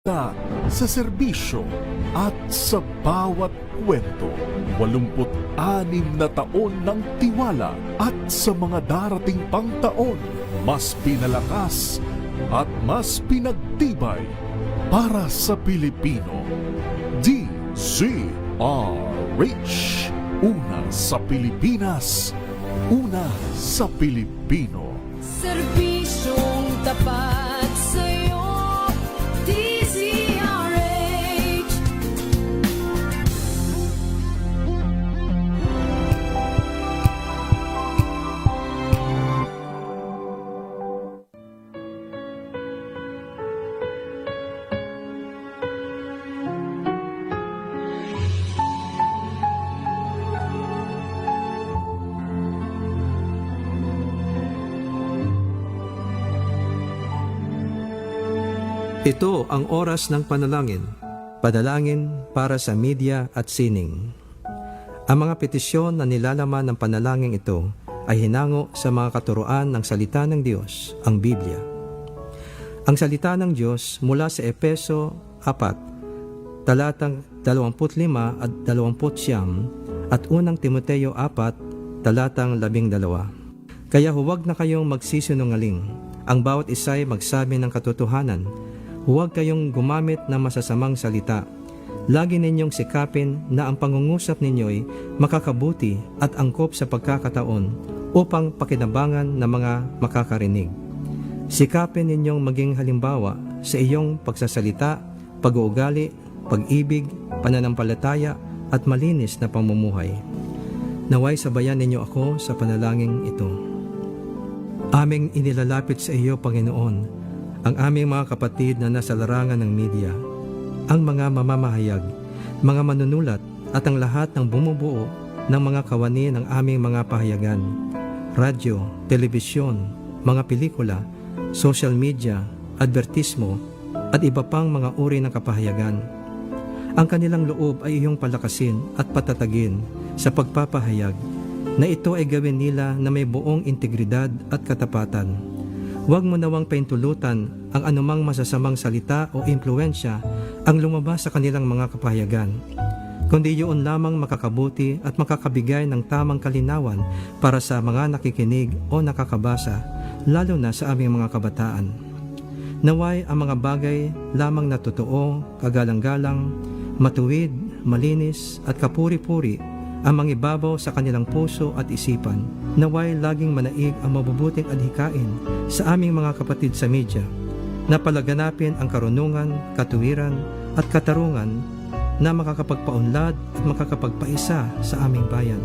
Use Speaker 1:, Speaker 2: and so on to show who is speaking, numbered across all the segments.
Speaker 1: sa serbisyo at sa bawat kwento. 86 na taon ng tiwala at sa mga darating pang taon, mas pinalakas at mas pinagtibay para sa Pilipino. DZRH. Una sa Pilipinas, una sa Pilipino.
Speaker 2: Serbisyong tapat sa'yo, DZRH.
Speaker 3: Ito ang oras ng panalangin, panalangin para sa media at sining. Ang mga petisyon na nilalaman ng panalangin ito ay hinango sa mga katuruan ng salita ng Diyos, ang Biblia. Ang salita ng Diyos mula sa Efeso 4, talatang 25 at 29 at unang Timoteo 4, talatang 12. Kaya huwag na kayong magsisinungaling, ang bawat isa'y magsabi ng katotohanan. Huwag kayong gumamit ng masasamang salita. Lagi ninyong sikapin na ang pangungusap ninyo'y makakabuti at angkop sa pagkakataon upang pakinabangan ng mga makakarinig. Sikapin ninyong maging halimbawa sa iyong pagsasalita, pag-uugali, pag-ibig, pananampalataya at malinis na pamumuhay. Naway sabayan ninyo ako sa panalangin ito. Aming inilalapit sa iyo, Panginoon, ang aming mga kapatid na nasa larangan ng media, ang mga mamamahayag, mga manunulat at ang lahat ng bumubuo ng mga kawani ng aming mga pahayagan, radyo, telebisyon, mga pelikula, social media, advertismo at iba pang mga uri ng kapahayagan. Ang kanilang loob ay iyong palakasin at patatagin sa pagpapahayag na ito ay gawin nila na may buong integridad at katapatan. Huwag mo nawang paintulutan ang anumang masasamang salita o impluensya ang lumabas sa kanilang mga kapahayagan, kundi yun lamang makakabuti at makakabigay ng tamang kalinawan para sa mga nakikinig o nakakabasa, lalo na sa aming mga kabataan. Naway ang mga bagay lamang na totoo, kagalang-galang, matuwid, malinis at kapuri-puri ang mangibabaw sa kanilang puso at isipan. Naway laging manaig ang mabubuting adhikain sa aming mga kapatid sa media, na palaganapin ang karunungan, katuwiran at katarungan na makakapagpaunlad at makakapagpaisa sa aming bayan.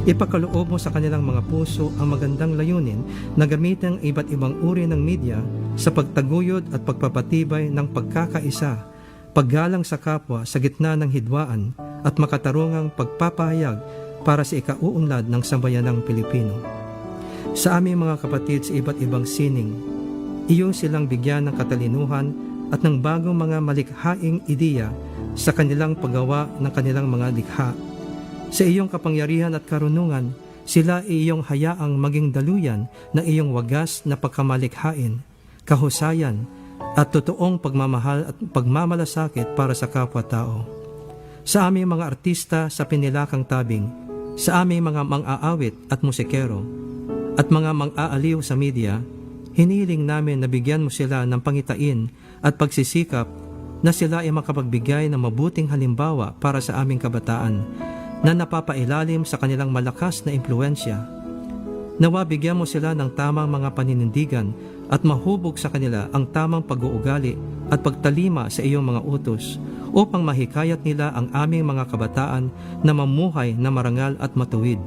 Speaker 3: Ipakaloob mo sa kanilang mga puso ang magandang layunin na gamitin ang iba't ibang uri ng media sa pagtaguyod at pagpapatibay ng pagkakaisa, paggalang sa kapwa sa gitna ng hidwaan at makatarungang pagpapahayag para sa ikauunlad ng sambayanang Pilipino. Sa aming mga kapatid sa iba't ibang sining, iyong silang bigyan ng katalinuhan at ng bagong mga malikhaing ideya sa kanilang paggawa ng kanilang mga likha. Sa iyong kapangyarihan at karunungan, sila iyong hayaang maging daluyan ng iyong wagas na pagkamalikhain, kahusayan at totoong pagmamahal at pagmamalasakit para sa kapwa-tao. Sa aming mga artista sa pinilakang tabing, sa aming mga mang-aawit at musikero, at mga mang-aaliw sa media, hinihiling namin na bigyan mo sila ng pangitain at pagsisikap na sila ay makapagbigay ng mabuting halimbawa para sa aming kabataan na napapailalim sa kanilang malakas na impluensya. Nawa bigyan mo sila ng tamang mga paninindigan at mahubog sa kanila ang tamang pag-uugali at pagtalima sa iyong mga utos upang mahikayat nila ang aming mga kabataan na mamuhay na marangal at matuwid.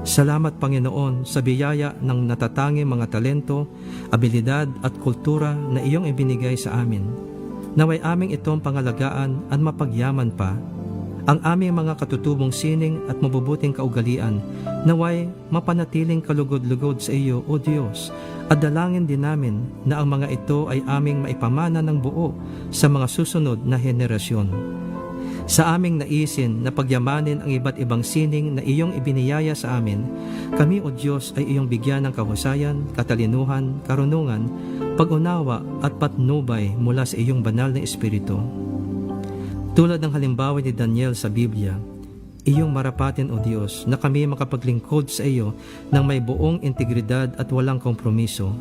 Speaker 3: Salamat, Panginoon, sa biyaya ng natatanging mga talento, abilidad at kultura na iyong ibinigay sa amin. Naway aming itong pangalagaan at mapagyaman pa ang aming mga katutubong sining at mabubuting kaugalian, naway mapanatiling kalugod-lugod sa iyo, O Diyos, at dalangin din namin na ang mga ito ay aming maipamana ng buo sa mga susunod na henerasyon. Sa aming naisin na pagyamanin ang iba't ibang sining na iyong ibiniyaya sa amin, kami, O Diyos, ay iyong bigyan ng kahusayan, katalinuhan, karunungan, pag-unawa at patnubay mula sa iyong banal na Espiritu. Tulad ng halimbawa ni Daniel sa Biblia, iyong marapatin o Diyos na kami makapaglingkod sa iyo ng may buong integridad at walang kompromiso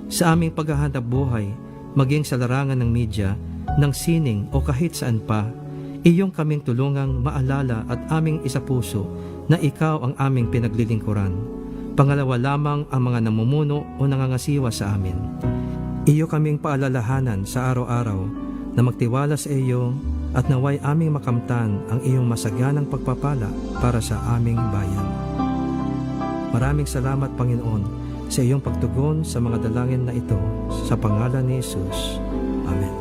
Speaker 3: sa aming paghahanap buhay, maging sa larangan ng media, ng sining o kahit saan pa. Iyong kaming tulungang maalala at aming isapuso na ikaw ang aming pinaglilingkuran. Pangalawa lamang ang mga namumuno o nangangasiwa sa amin. Iyo kaming paalalahanan sa araw-araw na magtiwala sa iyo at naway aming makamtan ang iyong masaganang pagpapala para sa aming bayan. Maraming salamat, Panginoon, sa iyong pagtugon sa mga dalangin na ito sa pangalan ni Jesus. Amen.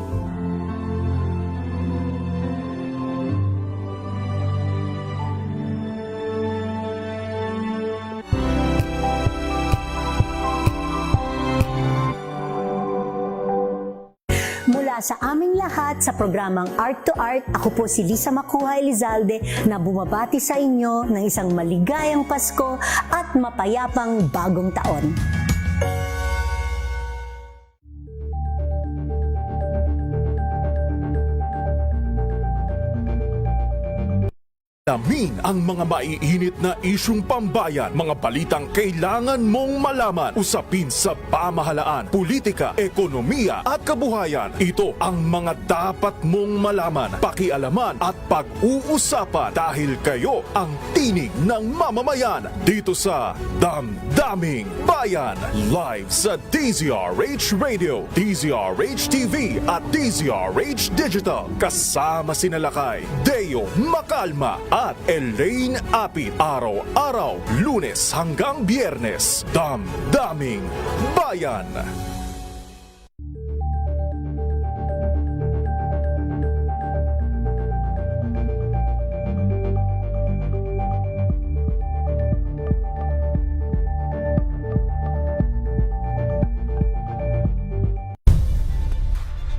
Speaker 4: Mula sa aming lahat sa programang Art to Art, ako po si Lisa Makuha Elizalde na bumabati sa inyo ng isang maligayang Pasko at mapayapang bagong taon.
Speaker 1: Alamin ang mga maiinit na isyung pambayan, mga balitang kailangan mong malaman, usapin sa pamahalaan, politika, ekonomiya at kabuhayan. Ito ang mga dapat mong malaman, pakialaman at pag-uusapan dahil kayo ang tinig ng mamamayan dito sa Damdaming Bayan. Live sa DZRH Radio, DZRH TV at DZRH Digital. Kasama sina Lakay, Deo Macalma at Elaine Apit. Araw-araw, Lunes hanggang Biyernes. Damdaming Bayan.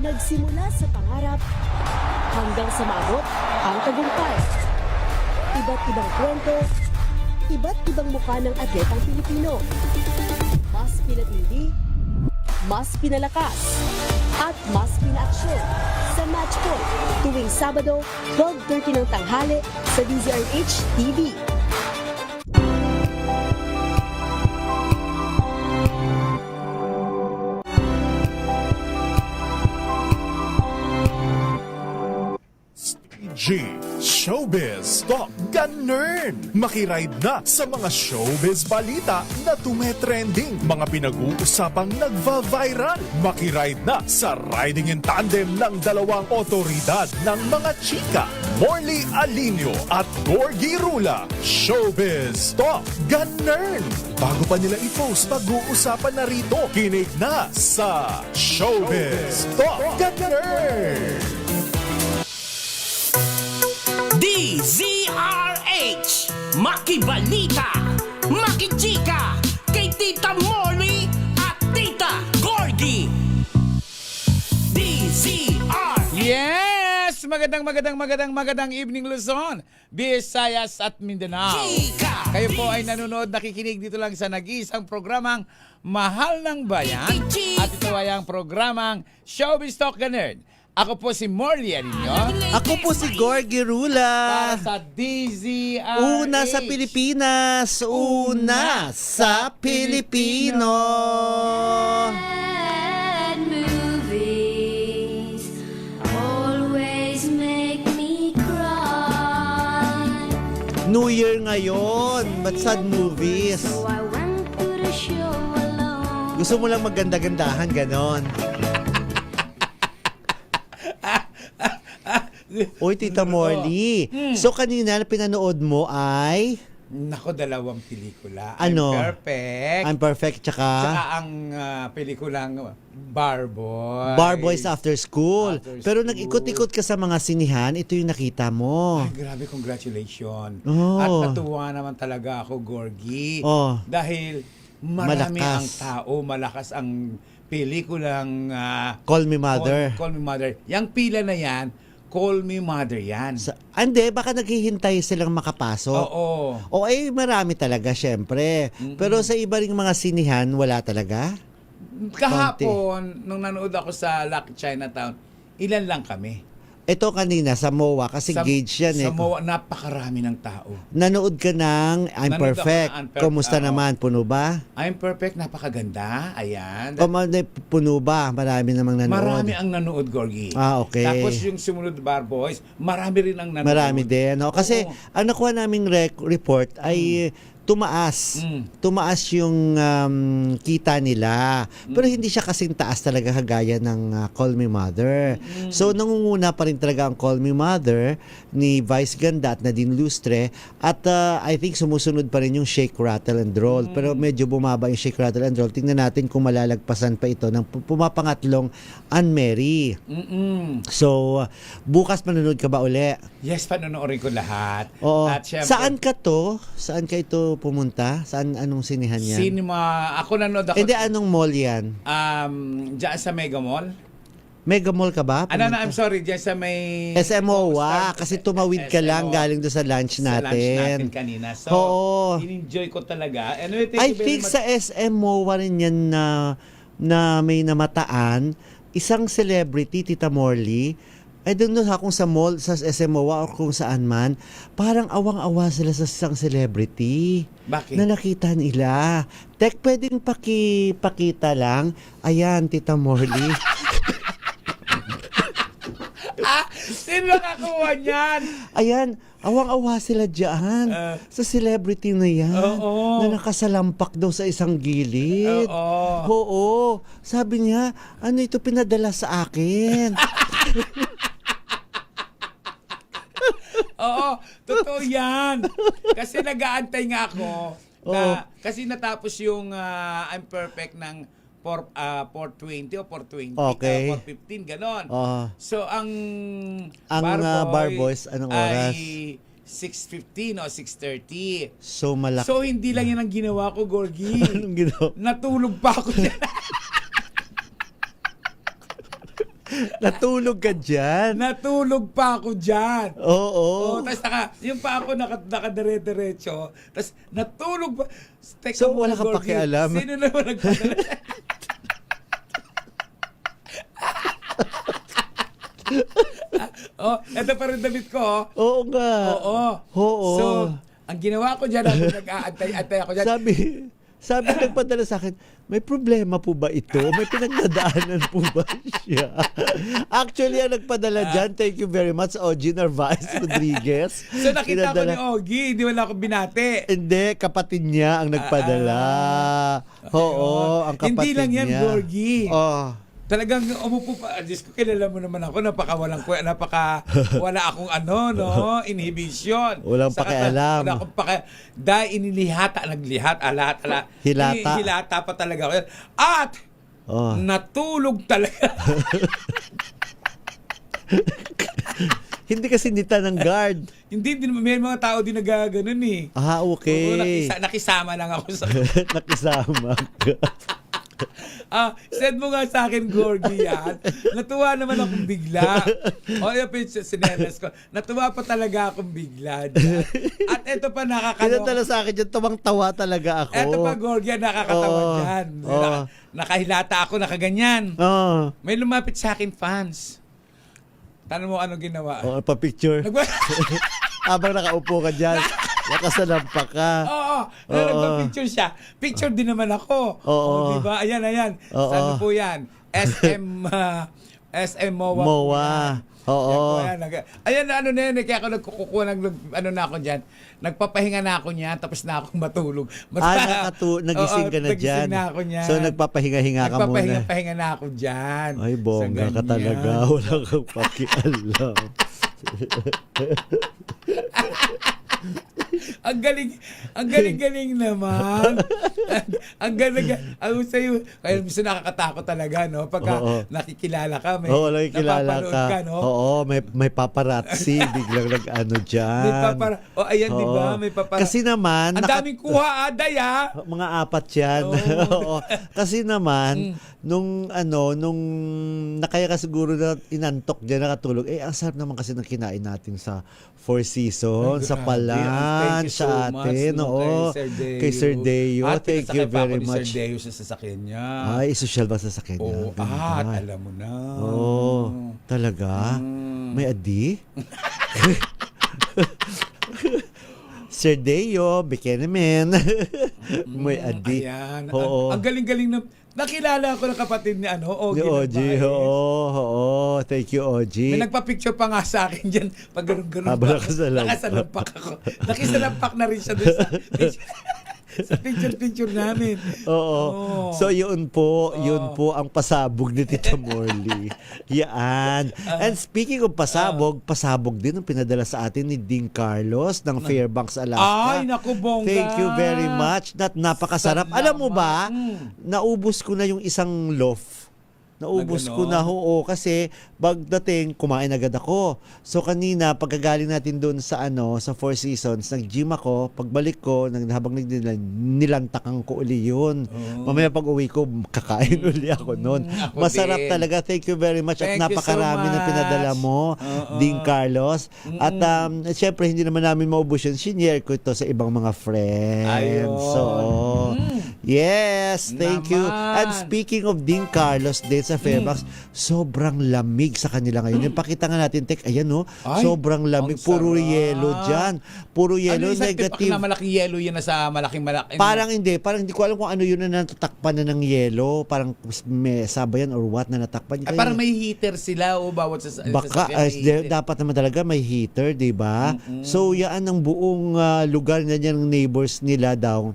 Speaker 5: Nagsimula sa pangarap hanggang sa maabot ang tagumpay. Iba't ibang kwento, iba't ibang mukha ng atletang Pilipino. Mas pinatindi, mas pinalakas, at mas pinaaksyon sa Match Point tuwing Sabado, 12:30 ng tanghali sa DZRH TV.
Speaker 1: G Showbiz Talk Ganern. Makiride na sa mga showbiz balita na tumetrending, mga pinag-uusapang nagva-viral. Makiride na sa riding in tandem ng dalawang otoridad ng mga chika, Morley Alinio at Gorgie Rula. Showbiz Talk Ganern. Bago pa nila i-post, pag-uusapan na rito. Kinig na sa Showbiz Talk Ganern.
Speaker 6: DZRH Makibalita, Makichika, kay Tita Molly at Tita Gorgie. DZRH.
Speaker 7: Yes! Magandang evening Luzon, Visayas at Mindanao.
Speaker 6: Chika!
Speaker 7: Kayo po ay nanonood, nakikinig dito lang sa nag-iisang programang Mahal ng Bayan. At ito ay ang programang Showbiz Talk Ganern. Ako po si Morley Alinio.
Speaker 8: Ako po si Gorgie Rula.
Speaker 7: Para sa DZRH.
Speaker 8: Una sa Pilipinas. Una sa Pilipino.
Speaker 2: Bad movies always make me cry.
Speaker 8: New Year ngayon. Ba't sad movies?
Speaker 2: So I went to the show alone.
Speaker 8: Gusto mo lang maganda-gandahan, ganon. Oy, Tita Morley. So, kanina na pinanood mo ay...
Speaker 7: Nako, dalawang pelikula.
Speaker 8: Ano?
Speaker 7: I'm Perfect.
Speaker 8: I'm Perfect,
Speaker 7: Tsaka
Speaker 8: tsaka...
Speaker 7: ang pelikulang Barboy.
Speaker 8: Bar Boys After School.
Speaker 7: After
Speaker 8: Pero
Speaker 7: School.
Speaker 8: nag-ikot-ikot ka sa mga sinihan, ito yung nakita mo.
Speaker 7: Ay, grabe, congratulations.
Speaker 8: Oh.
Speaker 7: At natuwa naman talaga ako, Gorgie.
Speaker 8: Oh.
Speaker 7: Dahil marami
Speaker 8: Malakas.
Speaker 7: ang tao, malakas ang pelikulang
Speaker 8: Call Me Mother.
Speaker 7: Call Me Mother. Yang pila na yan, Call Me Mother yan.
Speaker 8: Hindi, baka naghihintay silang makapasok.
Speaker 7: Oo.
Speaker 8: O marami talaga, syempre. Pero sa iba ring mga sinihan, wala talaga?
Speaker 7: Kahapon, nung nanood ako sa Lucky Chinatown, ilan lang kami.
Speaker 8: Ito kanina sa MOA kasi gauge yan eh.
Speaker 7: Sa MOA, napakarami ng tao.
Speaker 8: Nanood ka ng I'm
Speaker 7: Nanood ako
Speaker 8: Perfect.
Speaker 7: ng I'm Perfect,
Speaker 8: Kumusta
Speaker 7: oo.
Speaker 8: naman? Puno ba?
Speaker 7: I'm Perfect, napakaganda. Ayan.
Speaker 8: Puno ba? Marami namang nanood.
Speaker 7: Marami ang nanood, Gorgie.
Speaker 8: Ah, okay.
Speaker 7: Tapos yung sumunod Bar Boys, marami rin ang nanood.
Speaker 8: Marami din. No? Kasi
Speaker 7: Oo.
Speaker 8: ang nakuha naming report ay tumaas. Tumaas yung kita nila. Pero hindi siya kasing taas talaga kagaya ng Call Me Mother. So nangunguna pa rin talaga ang Call Me Mother ni Vice Ganda at Nadine Lustre. At I think sumusunod pa rin yung Shake, Rattle and Roll. Pero medyo bumaba yung Shake, Rattle and Roll. Tingnan natin kung malalagpasan pa ito ng pumapangatlong Anne Mary. So bukas manonood ka ba uli?
Speaker 7: Yes, panonoorin ko lahat.
Speaker 8: Oo.
Speaker 7: At syempre,
Speaker 8: Saan ka to? Saan ka ito pumunta? Saan, anong sinihan yan?
Speaker 7: Cinema. Ako nanood ako.
Speaker 8: Hindi, anong mall yan?
Speaker 7: Diyan sa Mega Mall.
Speaker 8: Mega Mall ka ba?
Speaker 7: Ano na,
Speaker 8: Pumunta?
Speaker 7: I'm sorry, diyan sa may...
Speaker 8: SMOA, kasi tumawid ka lang
Speaker 7: SMOA.
Speaker 8: galing doon sa lunch
Speaker 7: Sa lunch natin
Speaker 8: natin.
Speaker 7: kanina. So,
Speaker 8: Oo.
Speaker 7: in-enjoy ko talaga. Anyway, thank
Speaker 8: I
Speaker 7: you very
Speaker 8: think
Speaker 7: much.
Speaker 8: sa SMOA rin yan na may namataan. Isang celebrity, Tita Morley, I don't know kung sa mall, sa SMOA o kung saan man, parang awang-awa sila sa isang celebrity.
Speaker 7: Bakit?
Speaker 8: Na nakita nila. Tek, pwedeng pakita lang. Ayan, Tita Morley.
Speaker 7: Sino nakakuha niyan?
Speaker 8: Ayan, awang-awa sila dyan. Sa celebrity na yan.
Speaker 7: Oo.
Speaker 8: Na nakasalampak daw sa isang gilid.
Speaker 7: Oo.
Speaker 8: Oo. Sabi niya, ano ito pinadala sa akin?
Speaker 7: Oo, totoo yan. Kasi nag-aantay nga ako na, kasi natapos yung I'm Perfect ng 420 o 420
Speaker 8: Okay.
Speaker 7: 415, ganon.
Speaker 8: Oo.
Speaker 7: So, ang
Speaker 8: Bar Boys, anong oras?
Speaker 7: ay 6:15 o 6:30.
Speaker 8: So malaki.
Speaker 7: So, hindi lang yan ang ginawa ko, Gorgie.
Speaker 8: Anong ginawa?
Speaker 7: Natulog pa ako dyan.
Speaker 8: Natulog ka dyan?
Speaker 7: Natulog pa ako dyan.
Speaker 8: Oo.
Speaker 7: Tapos yung pa ako nakadire-diretso. Tapos natulog pa. Teka
Speaker 8: So,
Speaker 7: muna,
Speaker 8: wala ka
Speaker 7: Gorgie.
Speaker 8: pakialam?
Speaker 7: Sino naman nagpadala? Eto pa rin damit ko.
Speaker 8: Oo nga.
Speaker 7: Oo.
Speaker 8: Oo.
Speaker 7: So, ang ginawa ko dyan, nag-aantay ako dyan.
Speaker 8: Sabi nagpadala sa akin, may problema po ba ito? May pinagdadaanan po ba siya? Actually, ang nagpadala dyan, thank you very much, Ogie Narvaez Rodriguez.
Speaker 7: So, nakita ko
Speaker 8: Pinadala-
Speaker 7: ni Ogie, hindi wala ako binati.
Speaker 8: Hindi, kapatid niya ang nagpadala. Oo, ang kapatid
Speaker 7: Hindi lang yan,
Speaker 8: niya.
Speaker 7: Gorgie.
Speaker 8: Oh.
Speaker 7: Talagang umupo pa. Diyos ko, kilala mo naman ako. Wala akong inhibition.
Speaker 8: Walang pakialam.
Speaker 7: Wala akong dahil naglihat, ala.
Speaker 8: Hilata.
Speaker 7: Hilata pa talaga ako. At, natulog talaga.
Speaker 8: Hindi kasi nita ng guard.
Speaker 7: Hindi, may mga tao din nagaganon eh.
Speaker 8: Ah, okay.
Speaker 7: Oo, nakisama lang ako sa...
Speaker 8: Nakisama ka.
Speaker 7: Send mo nga sa akin, Gorgie, yan. Natuwa naman akong bigla. Yung sinelas ko. Natuwa pa talaga akong bigla dyan. At ito pa
Speaker 8: Pinadala sa akin dyan, tawang-tawa talaga ako.
Speaker 7: Ito pa, Gorgie, nakakatawa dyan. Nakahilata ako, nakaganyan. May lumapit sa akin fans. Tanong mo ano ginawa?
Speaker 8: Pa-picture. Habang nakaupo ka dyan, nakasalampak ka.
Speaker 7: Oo. Nagpa-picture siya. Picture din naman ako.
Speaker 8: Oo.
Speaker 7: Diba? Ayan.
Speaker 8: Oo.
Speaker 7: Saan po yan? SM MOA.
Speaker 8: MOA. Oo.
Speaker 7: Ayan, ano na yan. Kaya ako nagkukuha na ako dyan. Nagpapahinga na ako niyan. Tapos na akong matulog.
Speaker 8: Nagising ka na dyan.
Speaker 7: Nagising na ako niyan.
Speaker 8: So, nagpapahinga-hinga ka muna.
Speaker 7: Nagpapahinga na ako dyan.
Speaker 8: Ay, bongga ka talaga. Wala kang pakialam.
Speaker 7: Ang galing naman. ang galing sa'yo. Kaya minsan nakakatakot talaga, no? Pagka nakikilala ka,
Speaker 8: nakikilala
Speaker 7: napapanood
Speaker 8: ka.
Speaker 7: no?
Speaker 8: Oo, may paparazzi. Biglang nag-ano dyan.
Speaker 7: Ayan, di ba? May paparazzi.
Speaker 8: Kasi naman,
Speaker 7: ang daming kuha, Aday, ha?
Speaker 8: mga 4 yan. Oo. Kasi naman, nung nakaya ka siguro na inantok diyan nakatulog. Ang sarap naman kasi ng kinain natin sa Four Seasons, sa
Speaker 7: Grabe.
Speaker 8: Palan,
Speaker 7: Thank you so
Speaker 8: sa
Speaker 7: much,
Speaker 8: atin,
Speaker 7: no,
Speaker 8: oo. Kay Sir Deo.
Speaker 7: At
Speaker 8: Thank you
Speaker 7: pinasakay pa
Speaker 8: very
Speaker 7: ako ni
Speaker 8: much.
Speaker 7: Sir Deo sa sasakyan niya.
Speaker 8: Ay, social ba sa sakyan niya?
Speaker 7: Oo,
Speaker 8: Ganda.
Speaker 7: alam mo na.
Speaker 8: Oo, talaga? May adi? Sir Deo, bikini man. May adi.
Speaker 7: Ayan.
Speaker 8: Oo.
Speaker 7: Ang galing-galing na. Nakilala ko ng kapatid ni Ogie.
Speaker 8: Ni Ogie, oo. Thank you, Ogie.
Speaker 7: May nagpa-picture pa nga sa akin dyan. Pag ganun-ganun
Speaker 8: Habang
Speaker 7: pa.
Speaker 8: nakasalampak.
Speaker 7: Nakasalampak ako. Nakisalampak na rin siya doon sa picture namin.
Speaker 8: Oo.
Speaker 7: Oo.
Speaker 8: So yun po ang pasabog ni Tita Morley. Yan. And speaking of pasabog din ang pinadala sa atin ni Ding Carlos ng Fairbanks, Alaska.
Speaker 7: Ay, naku, bongga.
Speaker 8: Thank you very much. Napakasarap. Alam mo ba, naubos ko na yung isang loaf. Naubos ko na, oo, kasi pagdating, kumain agad ako. So kanina, pagkagaling natin doon sa sa Four Seasons, nag-gym ako, pagbalik ko, habang nilantakan ko uli yun. Mamaya pag uwi ko, kakain uli ako noon.
Speaker 7: Ako
Speaker 8: Masarap
Speaker 7: din.
Speaker 8: talaga. Thank you very much.
Speaker 7: Thank
Speaker 8: At
Speaker 7: you so
Speaker 8: napakarami na
Speaker 7: much.
Speaker 8: pinadala mo, Ding Carlos. At syempre, hindi naman namin maubos yun. Sinare ko ito sa ibang mga friends.
Speaker 7: Ayun.
Speaker 8: So, yes, thank you.
Speaker 7: Naman.
Speaker 8: And speaking of Ding Carlos din sa Fairbanks, sobrang lamig sa kanila ngayon. Pakita nga natin, Tek, ayan
Speaker 7: Ay,
Speaker 8: sobrang lamig.
Speaker 7: ang
Speaker 8: Puro
Speaker 7: sarap.
Speaker 8: yelo dyan. Puro yelo,
Speaker 7: isang
Speaker 8: negative.
Speaker 7: na malaking yelo yan na sa malaking.
Speaker 8: Parang hindi ko alam kung ano yun na natatakpan na ng yelo. Parang may sabayan or what na natakpan.
Speaker 7: Parang may heater sila o bawat sa
Speaker 8: Baka dapat naman talaga may heater, 'di ba? So yan ang buong lugar na yan ng neighbors nila daw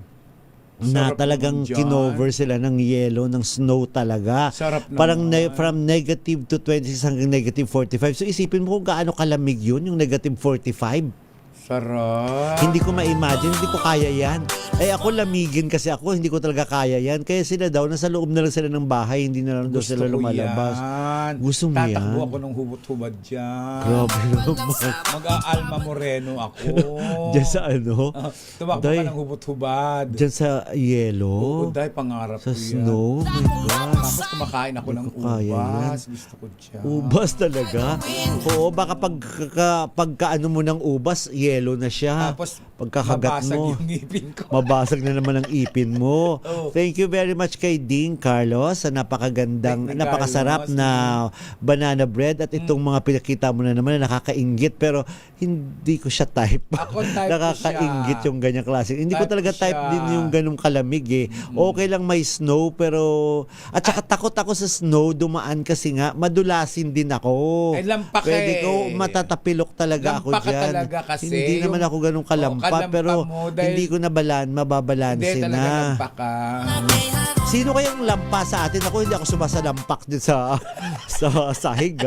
Speaker 8: na
Speaker 7: Sarap
Speaker 8: talagang
Speaker 7: naman dyan.
Speaker 8: kinover sila ng yelo, ng snow talaga.
Speaker 7: Sarap naman.
Speaker 8: Parang from negative to 26 hanggang negative 45. So isipin mo kung gaano kalamig yun, yung negative 45.
Speaker 7: Sarap.
Speaker 8: Hindi ko ma-imagine, hindi ko kaya yan. Ako lamigin kasi ako, hindi ko talaga kaya yan. Kaya sila daw, nasa loob na lang sila ng bahay, hindi na lang daw sila lumalabas.
Speaker 7: Yan.
Speaker 8: Gusto mo
Speaker 7: Tatakbo
Speaker 8: yan?
Speaker 7: ako ng hubot-hubad dyan.
Speaker 8: Grabe naman.
Speaker 7: Mag-aalma moreno ako.
Speaker 8: Diyan sa
Speaker 7: Tumakbo
Speaker 8: Day,
Speaker 7: ka ng hubot-hubad.
Speaker 8: Diyan sa yelo?
Speaker 7: Oo, dahil pangarap
Speaker 8: Sa
Speaker 7: ko yan.
Speaker 8: snow? Oh my gosh.
Speaker 7: Tapos kumakain ako ng
Speaker 8: Hindi ko kaya
Speaker 7: ubas. Gusto ko dyan.
Speaker 8: Ubas talaga? Oo, baka pagka ano mo ng ubas, yelo na siya.
Speaker 7: Tapos
Speaker 8: pagkakagat
Speaker 7: mabasag
Speaker 8: mo.
Speaker 7: yung ngipin ko.
Speaker 8: Mabasag na naman ang ipin mo.
Speaker 7: Oh.
Speaker 8: Thank you very much kay Ding Carlos sa napakagandang,
Speaker 7: Thank you,
Speaker 8: napakasarap
Speaker 7: Carlos.
Speaker 8: na banana bread at itong mga pinakita mo na naman na nakakainggit pero hindi ko siya type.
Speaker 7: Ako type ko
Speaker 8: Nakakainggit
Speaker 7: siya.
Speaker 8: yung ganyang klase. Hindi ko
Speaker 7: Type
Speaker 8: talaga
Speaker 7: ko
Speaker 8: type
Speaker 7: siya.
Speaker 8: din yung ganong kalamig eh. Okay lang may snow pero at saka takot ako sa snow dumaan kasi nga madulasin din ako.
Speaker 7: Ay, lampak
Speaker 8: Pwede
Speaker 7: eh.
Speaker 8: ko matatapilok talaga ako
Speaker 7: Lampak ka
Speaker 8: dyan.
Speaker 7: talaga kasi.
Speaker 8: Hindi naman ako ganong kalampa
Speaker 7: kalampa
Speaker 8: pero
Speaker 7: mo dahil-
Speaker 8: hindi ko mababalansin
Speaker 7: Hindi talaga
Speaker 8: na.
Speaker 7: lampak ka.
Speaker 8: Sino kayang lampa sa atin? Ako hindi ako sumasalampak din sa sahig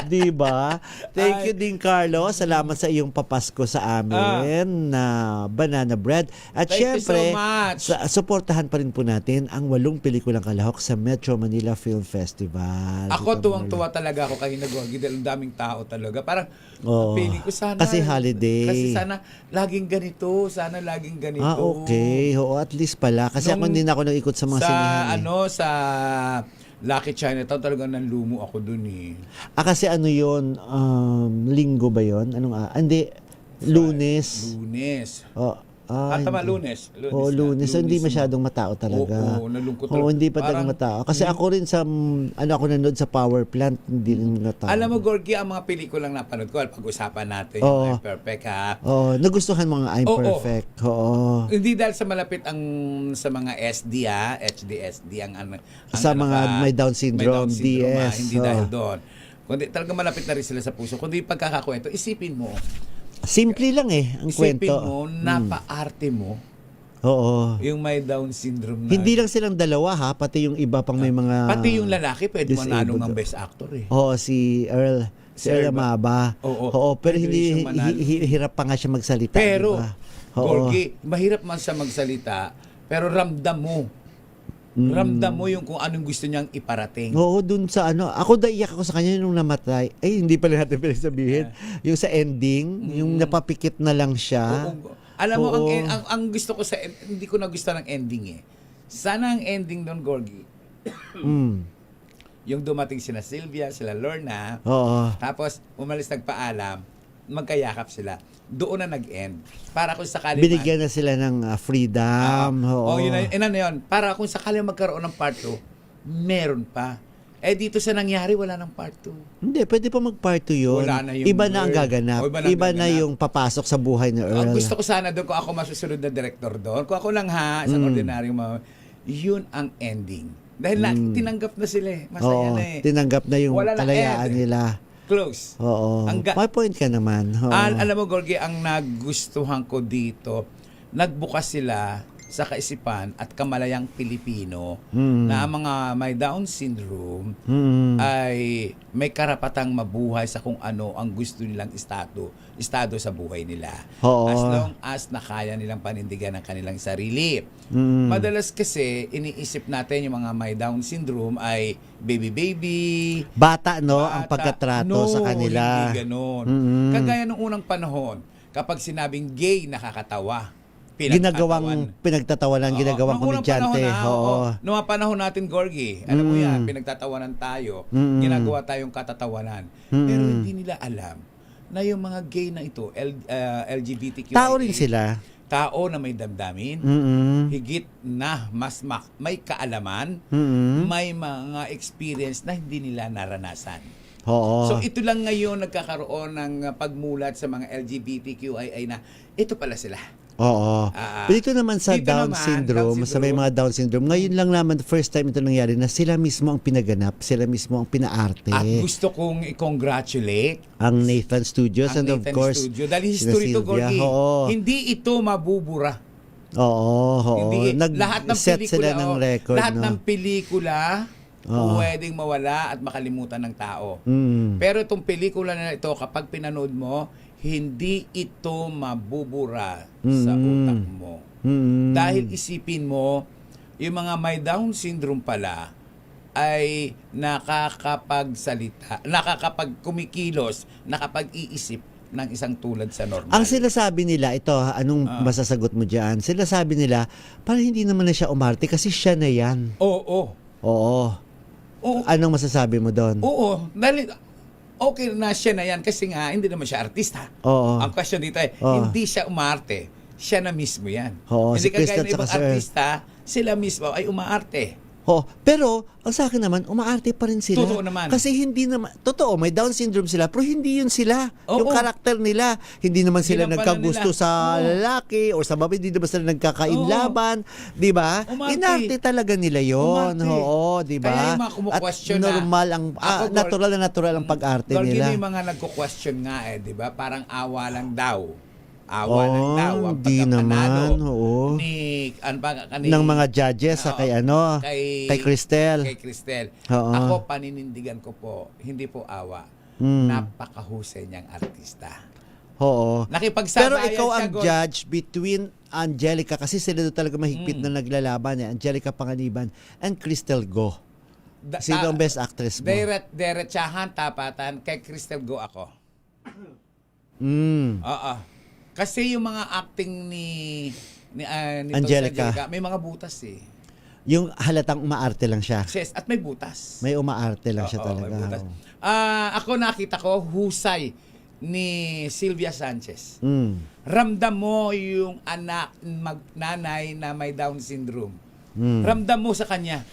Speaker 8: Di ba? Thank you din Carlo. Salamat sa iyong papasko sa amin na banana bread. At
Speaker 7: Thank you
Speaker 8: syempre,
Speaker 7: so much.
Speaker 8: suportahan pa rin po natin ang 8 pelikulang kalahok sa Metro Manila Film Festival.
Speaker 7: Ako
Speaker 8: Tita
Speaker 7: tuwang-tuwa talaga ako kay Nagwagi dahil ang daming tao talaga. Parang
Speaker 8: Oo.
Speaker 7: feeling ko sana.
Speaker 8: Kasi holiday.
Speaker 7: Kasi sana laging ganito. Sana laging ganito.
Speaker 8: Okay. Oo, at least pala. Kasi ako
Speaker 7: Nung-
Speaker 8: hindi na ako nag-ikot sa mga sinihan.
Speaker 7: sa Lucky Chinatown talagang nanlumo ako dun eh.
Speaker 8: Kasi ano yun, linggo ba yun? Hindi, Lunes.
Speaker 7: Lunes.
Speaker 8: Hindi.
Speaker 7: Lunes.
Speaker 8: Oo, Lunes. So, hindi
Speaker 7: na.
Speaker 8: masyadong matao talaga.
Speaker 7: Oo, nalungkot
Speaker 8: Oo,
Speaker 7: talaga.
Speaker 8: hindi pa talaga
Speaker 7: Parang-
Speaker 8: matao. Kasi ako rin sa, ako nanood sa power plant, hindi rin matao.
Speaker 7: Alam mo, Gorgie, ang mga pelikulang napanood ko, pag-usapan natin
Speaker 8: Oo.
Speaker 7: yung I'm Perfect, ha?
Speaker 8: Oo, nagustuhan mga I'm
Speaker 7: Oo.
Speaker 8: Perfect. Oo.
Speaker 7: Hindi dahil sa malapit sa mga SD, ha? HD ang
Speaker 8: Sa mga may Down syndrome, DS.
Speaker 7: Hindi
Speaker 8: Oo.
Speaker 7: dahil doon. Kundi talaga malapit na rin sila sa puso. Kundi pagkakakwento, isipin mo,
Speaker 8: Simple lang ang
Speaker 7: isipin
Speaker 8: kwento.
Speaker 7: mo, napaarte mo,
Speaker 8: Oo.
Speaker 7: yung may Down syndrome na.
Speaker 8: Hindi lang silang dalawa pati yung iba pang may mga...
Speaker 7: Pati yung lalaki, pwede manalo
Speaker 8: disabled.
Speaker 7: ng best actor eh.
Speaker 8: Oo, si Earl. Si Earl Amaba.
Speaker 7: Oo.
Speaker 8: Pero
Speaker 7: Pwede
Speaker 8: hindi
Speaker 7: siyang manalo.
Speaker 8: hirap pa nga siya magsalita.
Speaker 7: Pero,
Speaker 8: diba? Oo.
Speaker 7: Gorgie, mahirap man siya magsalita, pero ramdam mo. Ramdam mo yung kung anong gusto niyang iparating.
Speaker 8: Oo, dun sa ako naiyak ako sa kanya nung namatay. Hindi pala natin pwede sabihin. Yung sa ending, yung napapikit na lang siya.
Speaker 7: Oo. Alam mo,
Speaker 8: Oo.
Speaker 7: ang gusto ko hindi ko na gusto ng ending eh. Sana ang ending doon, Gorgie,
Speaker 8: Mm.
Speaker 7: yung dumating sila Sylvia, sila Lorna,
Speaker 8: Oo.
Speaker 7: tapos umalis nagpaalam, magkayakap sila. Doon na nag-end. Para kung sakali
Speaker 8: Binigyan na sila ng freedom. Oo.
Speaker 7: Yun na yun. Para kung sakali magkaroon ng part 2, meron pa. Eh dito sa nangyari, wala ng part 2.
Speaker 8: Hindi, pwede pa mag-part 2 yun.
Speaker 7: Wala na yung
Speaker 8: Iba na ang
Speaker 7: Earl.
Speaker 8: gaganap.
Speaker 7: O,
Speaker 8: Iba na
Speaker 7: gaganap.
Speaker 8: yung papasok sa buhay ni Earl.
Speaker 7: Ang gusto ko sana doon, kung ako masusunod na director doon, kung ako lang isang ordinaryong yun ang ending. Dahil tinanggap na sila eh. Masaya
Speaker 8: Oo,
Speaker 7: na eh.
Speaker 8: tinanggap na yung
Speaker 7: Wala na
Speaker 8: kalayaan
Speaker 7: end.
Speaker 8: nila.
Speaker 7: Close.
Speaker 8: Oo. May point ka naman. Oo.
Speaker 7: Alam mo, Gorgie, ang nagustuhan ko dito, nagbukas sila sa kaisipan at kamalayang Pilipino na ang mga may Down syndrome ay may karapatang mabuhay sa kung ano ang gusto nilang estado sa buhay nila.
Speaker 8: Oo.
Speaker 7: As long as nakaya nilang panindigan ang kanilang sarili. Madalas kasi iniisip natin yung mga may Down syndrome ay baby,
Speaker 8: Bata, no? Ang
Speaker 7: bata.
Speaker 8: pagkatrato sa kanila.
Speaker 7: Hindi ganon. Kagaya nung unang panahon, kapag sinabing gay, nakakatawa.
Speaker 8: Pinagtatawanan, ginagawang
Speaker 7: Noong unang
Speaker 8: komedyante.
Speaker 7: panahon,
Speaker 8: Oo.
Speaker 7: Noong mga panahon natin, Gorgie, alam mo yan, pinagtatawanan tayo, ginagawa tayong katatawanan. Pero hindi nila alam na yung mga gay na ito, LGBTQ.
Speaker 8: Tao rin sila.
Speaker 7: Tao na may damdamin, higit na may kaalaman, may mga experience na hindi nila naranasan.
Speaker 8: Oo.
Speaker 7: So ito lang ngayon nagkakaroon ng pagmulat sa mga LGBTQIA na ito pala sila.
Speaker 8: Oo. Pero dito naman sa
Speaker 7: dito
Speaker 8: Down
Speaker 7: naman,
Speaker 8: syndrome,
Speaker 7: Down
Speaker 8: sa may mga Down syndrome, ngayon lang naman, first time ito nangyari na sila mismo ang pinaganap, sila mismo ang pinaarte.
Speaker 7: At gusto kong i-congratulate
Speaker 8: Ang Nathan Studios
Speaker 7: ang
Speaker 8: and of
Speaker 7: Nathan
Speaker 8: course,
Speaker 7: Studio. Dahil
Speaker 8: sina
Speaker 7: history to,
Speaker 8: Sylvia.
Speaker 7: Gorgie.
Speaker 8: Oo.
Speaker 7: Hindi ito mabubura.
Speaker 8: Oo.
Speaker 7: Hindi, lahat ng
Speaker 8: Nag-set
Speaker 7: pelikula,
Speaker 8: sila ng record.
Speaker 7: lahat
Speaker 8: no?
Speaker 7: ng pelikula
Speaker 8: Oo.
Speaker 7: pwedeng mawala at makalimutan ng tao. Pero itong pelikula na ito, kapag pinanood mo, hindi ito mabubura sa utak mo. Dahil isipin mo, yung mga may Down syndrome pala ay nakakapagsalita, nakakapagkumikilos, nakapag-iisip ng isang tulad sa normal.
Speaker 8: Ang sinasabi nila, ito, anong masasagot mo dyan? Sinasabi nila, parang hindi naman na siya umarte kasi siya na yan.
Speaker 7: Oo.
Speaker 8: Oo. Anong masasabi mo doon?
Speaker 7: Oo. Dahil, okay na siya na yan kasi nga, hindi naman siya artista.
Speaker 8: Oo.
Speaker 7: Ang question dito ay,
Speaker 8: Oo.
Speaker 7: hindi siya umarte. Siya na mismo yan.
Speaker 8: Oo,
Speaker 7: Hindi
Speaker 8: si Kristen
Speaker 7: kagaya ng ibang
Speaker 8: tsaka si Earl.
Speaker 7: artista, sila mismo ay umaarte.
Speaker 8: Pero, ang sa akin naman, umaarte pa rin sila.
Speaker 7: Totoo naman.
Speaker 8: Kasi hindi naman, totoo, may Down syndrome sila, pero hindi yun sila.
Speaker 7: Oo.
Speaker 8: Yung karakter nila, hindi naman sila
Speaker 7: Ginampanan
Speaker 8: nagkagusto
Speaker 7: nila.
Speaker 8: sa
Speaker 7: Oo.
Speaker 8: lalaki o sa babae, hindi naman sila nagkakainlaban. Di ba?
Speaker 7: Umarte.
Speaker 8: Inarte talaga nila yon.
Speaker 7: Umarte.
Speaker 8: Oo, di ba?
Speaker 7: Kaya yung mga kumukwestiyon
Speaker 8: At normal ang,
Speaker 7: Ako,
Speaker 8: natural na natural ang pag-arte
Speaker 7: Gorgie,
Speaker 8: nila.
Speaker 7: may mga nagko-question nga di ba? Parang awa lang daw. Awa lang daw ang
Speaker 8: di
Speaker 7: pagkapanalo
Speaker 8: naman, oo.
Speaker 7: ni
Speaker 8: Ng mga judges sa kay ano, kay Cristel.
Speaker 7: Kay Cristel.
Speaker 8: Oo.
Speaker 7: Ako, paninindigan ko po, hindi po awa. Napakahusay niyang artista.
Speaker 8: Oo.
Speaker 7: Nakipagsabayan
Speaker 8: Pero ikaw
Speaker 7: siya,
Speaker 8: ang judge between Angelica, kasi sila doon talaga mahigpit na naglalaban Angelica Panganiban and Cristel Go. Sino ang best actress mo?
Speaker 7: Diretsahan, tapatan, kay Cristel Go ako. Oo. Kasi yung mga acting nitong
Speaker 8: Angelica.
Speaker 7: may mga butas eh.
Speaker 8: Yung halatang umaarte lang siya.
Speaker 7: Yes, at may butas.
Speaker 8: May umaarte lang siya
Speaker 7: Oo,
Speaker 8: talaga.
Speaker 7: may butas.
Speaker 8: Oo.
Speaker 7: Ako nakita ko husay ni Sylvia Sanchez.
Speaker 8: Mm.
Speaker 7: Ramdam mo yung nanay na may Down syndrome.
Speaker 8: Mm.
Speaker 7: Ramdam mo sa kanya.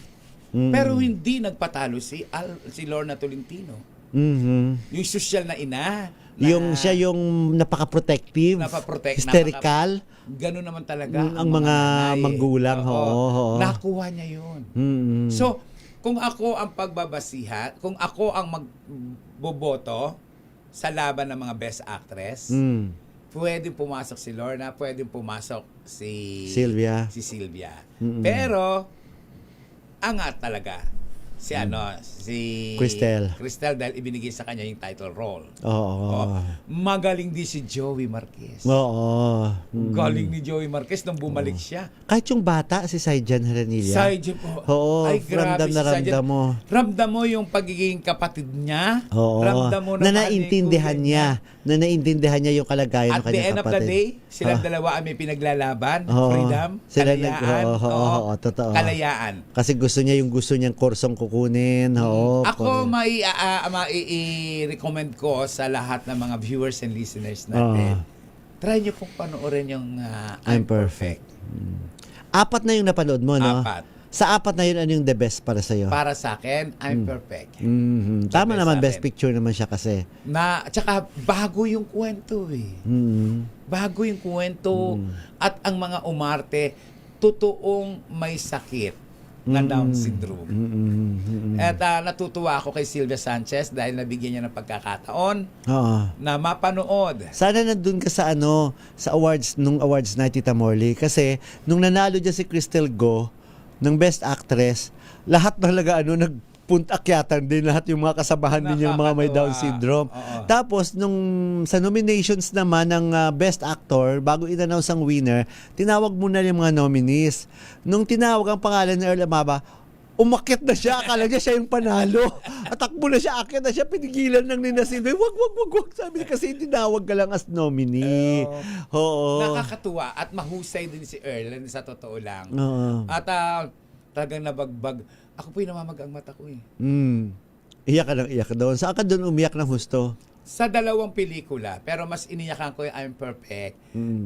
Speaker 8: Mm.
Speaker 7: Pero hindi nagpatalo si Lorna Tolentino.
Speaker 8: Mhm.
Speaker 7: Yung social na ina.
Speaker 8: Yung siya yung napaka-protective, hysterical.
Speaker 7: Ganun naman talaga
Speaker 8: ang mga
Speaker 7: nanay.
Speaker 8: magulang.
Speaker 7: Oo.
Speaker 8: Oo.
Speaker 7: Nakuha niya yun.
Speaker 8: Mhm.
Speaker 7: So, kung ako ang pagbabasihan, kung ako ang magboboto sa laban ng mga best actress, pwedeng pumasok si Lorna, pwedeng pumasok si
Speaker 8: Sylvia.
Speaker 7: Si Sylvia.
Speaker 8: Mm-mm.
Speaker 7: Pero, angat talaga si
Speaker 8: Cristel.
Speaker 7: dahil ibinigay sa kanya yung title role.
Speaker 8: Oo.
Speaker 7: Magaling din si Joey Marquez.
Speaker 8: Oo.
Speaker 7: Galing ni Joey Marquez nung bumalik siya.
Speaker 8: Kahit yung bata, si Saijan Haranilla.
Speaker 7: Saijan po.
Speaker 8: Oo,
Speaker 7: Ay, grabe
Speaker 8: ramdam na
Speaker 7: si Saijan.
Speaker 8: ramdam mo.
Speaker 7: Ramdam mo yung pagiging kapatid niya.
Speaker 8: Oo.
Speaker 7: Ramdam mo
Speaker 8: na
Speaker 7: mahal
Speaker 8: naintindihan
Speaker 7: yung
Speaker 8: niya. Na naintindihan niya yung kalagayan ng
Speaker 7: At the
Speaker 8: kanyang
Speaker 7: end of the
Speaker 8: kapatid.
Speaker 7: day, silang
Speaker 8: Ah.
Speaker 7: dalawa ay may pinaglalaban.
Speaker 8: Oo.
Speaker 7: Freedom,
Speaker 8: Sila
Speaker 7: kalayaan.
Speaker 8: oo, totoo.
Speaker 7: Kalayaan.
Speaker 8: Kasi gusto niya yung gusto niyang kursong kukunin. Oo.
Speaker 7: Ako,
Speaker 8: correct.
Speaker 7: mai-recommend ko sa lahat ng mga viewers and listeners natin. Try nyo pong panoorin yung
Speaker 8: I'm Perfect. Apat na yung napanood mo, no?
Speaker 7: Apat.
Speaker 8: Sa apat na yun, ano yung the best para sa'yo?
Speaker 7: Para sa akin, I'm Perfect.
Speaker 8: Mhm. Tama
Speaker 7: best
Speaker 8: naman,
Speaker 7: sa
Speaker 8: best
Speaker 7: akin.
Speaker 8: picture naman siya kasi.
Speaker 7: Tsaka bago yung kwento eh. Bago yung kwento at ang mga umarte, totoong may sakit na Down syndrome. At natutuwa ako kay Sylvia Sanchez dahil nabigyan niya ng pagkakataon
Speaker 8: Oo.
Speaker 7: na mapanood.
Speaker 8: Sana nandun ka sa sa awards, nung awards night, Tita Morley. Kasi nung nanalo dyan si Cristel Go ng Best Actress, lahat talaga nagpuntakyatan din lahat yung mga kasabahan din yung mga may Down
Speaker 7: Nakakatuwa.
Speaker 8: syndrome.
Speaker 7: Oo.
Speaker 8: Tapos nung sa nominations naman ng Best Actor, bago in-announce ang winner, tinawag muna yung mga nominees. Nung tinawag ang pangalan ni Earl Amaba, umakyat na siya, akala niya siya yung panalo. Atakbo na siya, akyat na siya, pinigilan ng Nina Silvia. Wag. Sabi niya kasi tinawag ka lang as nominee. Oo.
Speaker 7: Nakakatuwa at mahusay din si Earl sa totoo lang.
Speaker 8: Oo.
Speaker 7: At talagang nabagbag. Ako po'y namamagang mata ko eh.
Speaker 8: Iyak ka ng iyak doon. Saan ka doon umiyak ng husto?
Speaker 7: Sa dalawang pelikula, pero mas iniyakan ko yung I'm Perfect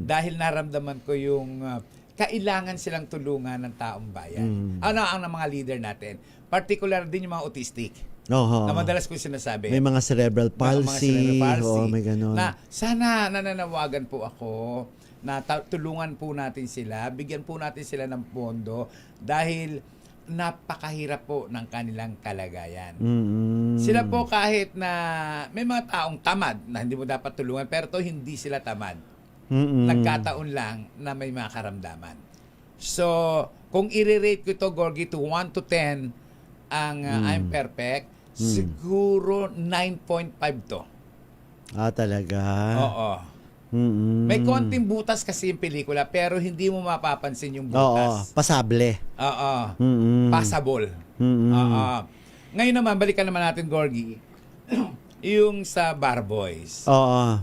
Speaker 7: dahil naramdaman ko yung kailangan silang tulungan ng taong bayan. Ano ang mga leader natin? Particular din yung mga autistic.
Speaker 8: Oo.
Speaker 7: Na madalas ko sinasabi.
Speaker 8: May mga cerebral
Speaker 7: Mga
Speaker 8: palsy.
Speaker 7: cerebral palsy.
Speaker 8: Oo, may ganun.
Speaker 7: Na sana nananawagan po ako na tulungan po natin sila, bigyan po natin sila ng pondo dahil napakahirap po ng kanilang kalagayan. Sila po kahit na may mga taong tamad na hindi mo dapat tulungan pero to hindi sila tamad. Nagkataon lang na may mga karamdaman. So, kung i-rate ko ito, Gorgie, to 1 to 10 ang I'm Perfect, siguro 9.5 to.
Speaker 8: Talaga?
Speaker 7: Oo. May konting butas kasi yung pelikula pero hindi mo mapapansin yung
Speaker 8: Oo,
Speaker 7: butas.
Speaker 8: pasable.
Speaker 7: Oo. Passable. Oo. Ngayon naman, balikan naman natin, Gorgie, yung sa Bar Boys.
Speaker 8: Oo.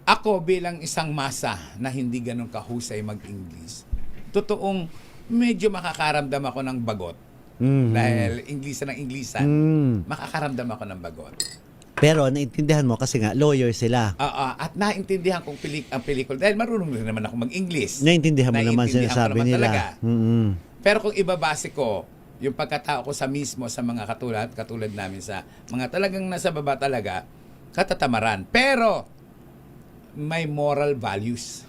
Speaker 7: Ako bilang isang masa na hindi ganun kahusay mag-English, totoong medyo makakaramdam ako ng bagot. Dahil Inglesan ng Inglesan, makakaramdam ako ng bagot.
Speaker 8: Pero naintindihan mo kasi nga lawyer sila.
Speaker 7: At naintindihan kong ang pelikula dahil marunong rin naman ako mag-English.
Speaker 8: Naintindihan mo naman
Speaker 7: Naintindihan ko
Speaker 8: sinasabi
Speaker 7: naman
Speaker 8: nila.
Speaker 7: talaga. Pero kung ibabase ko yung pagkatao ko sa mismo sa mga katulad namin sa mga talagang nasa baba talaga, katatamaran. Pero may moral values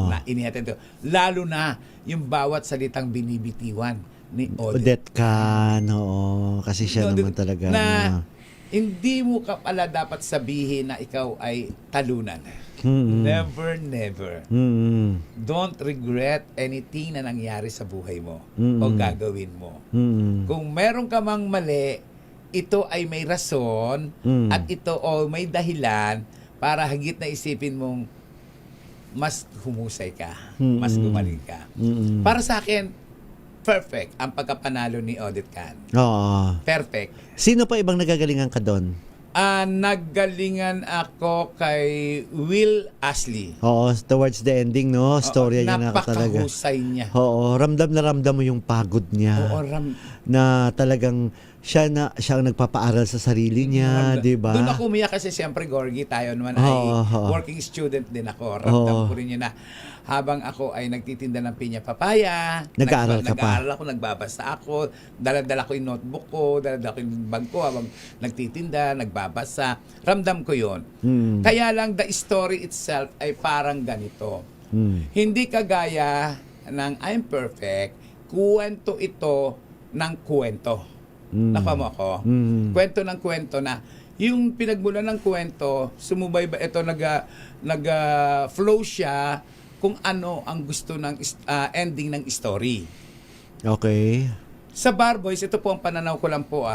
Speaker 7: na inihatid ko. Lalo na yung bawat salitang binibitiwan ni Odette.
Speaker 8: Odette Can, oo. Kasi siya naman talaga.
Speaker 7: Na hindi mo ka pala dapat sabihin na ikaw ay talunan. Never. Don't regret anything na nangyari sa buhay mo o gagawin mo. Kung meron ka mang mali, ito ay may rason at ito may dahilan para higit na isipin mong mas humusay ka, mas gumaling ka. Para sa akin, perfect ang pagkapanalo ni Odette Can.
Speaker 8: Oo.
Speaker 7: Perfect.
Speaker 8: Sino pa ibang nagagalingan ka doon?
Speaker 7: Naggalingan ako kay Will Ashley.
Speaker 8: Oo, towards the ending, no? Storya niya na talaga.
Speaker 7: Napakahusay niya.
Speaker 8: Oo, ramdam na ramdam mo yung pagod niya.
Speaker 7: Oo,
Speaker 8: na talagang siya ang nagpapaaral sa sarili niya, di ba?
Speaker 7: Doon ako umiyak kasi siyempre, Gorgie, tayo naman ay working student din ako. Ramdam ko rin yun na habang ako ay nagtitinda ng pinya papaya,
Speaker 8: Nag-aaral ka pa?
Speaker 7: Nag-aaral ako, nagbabasa ako, dala-dala ko yung notebook ko, dala-dala ko yung bag ko habang nagtitinda, nagbabasa. Ramdam ko yun. Kaya lang, the story itself ay parang ganito. Hindi kagaya ng I'm Perfect, kwento ito ng kwento. Nakama ko. Kwento ng kwento na yung pinagmula ng kwento, sumubayba ito, nag-flow siya kung ano ang gusto ng ending ng story.
Speaker 8: Okay.
Speaker 7: Sa Barboys, ito po ang pananaw ko lang po,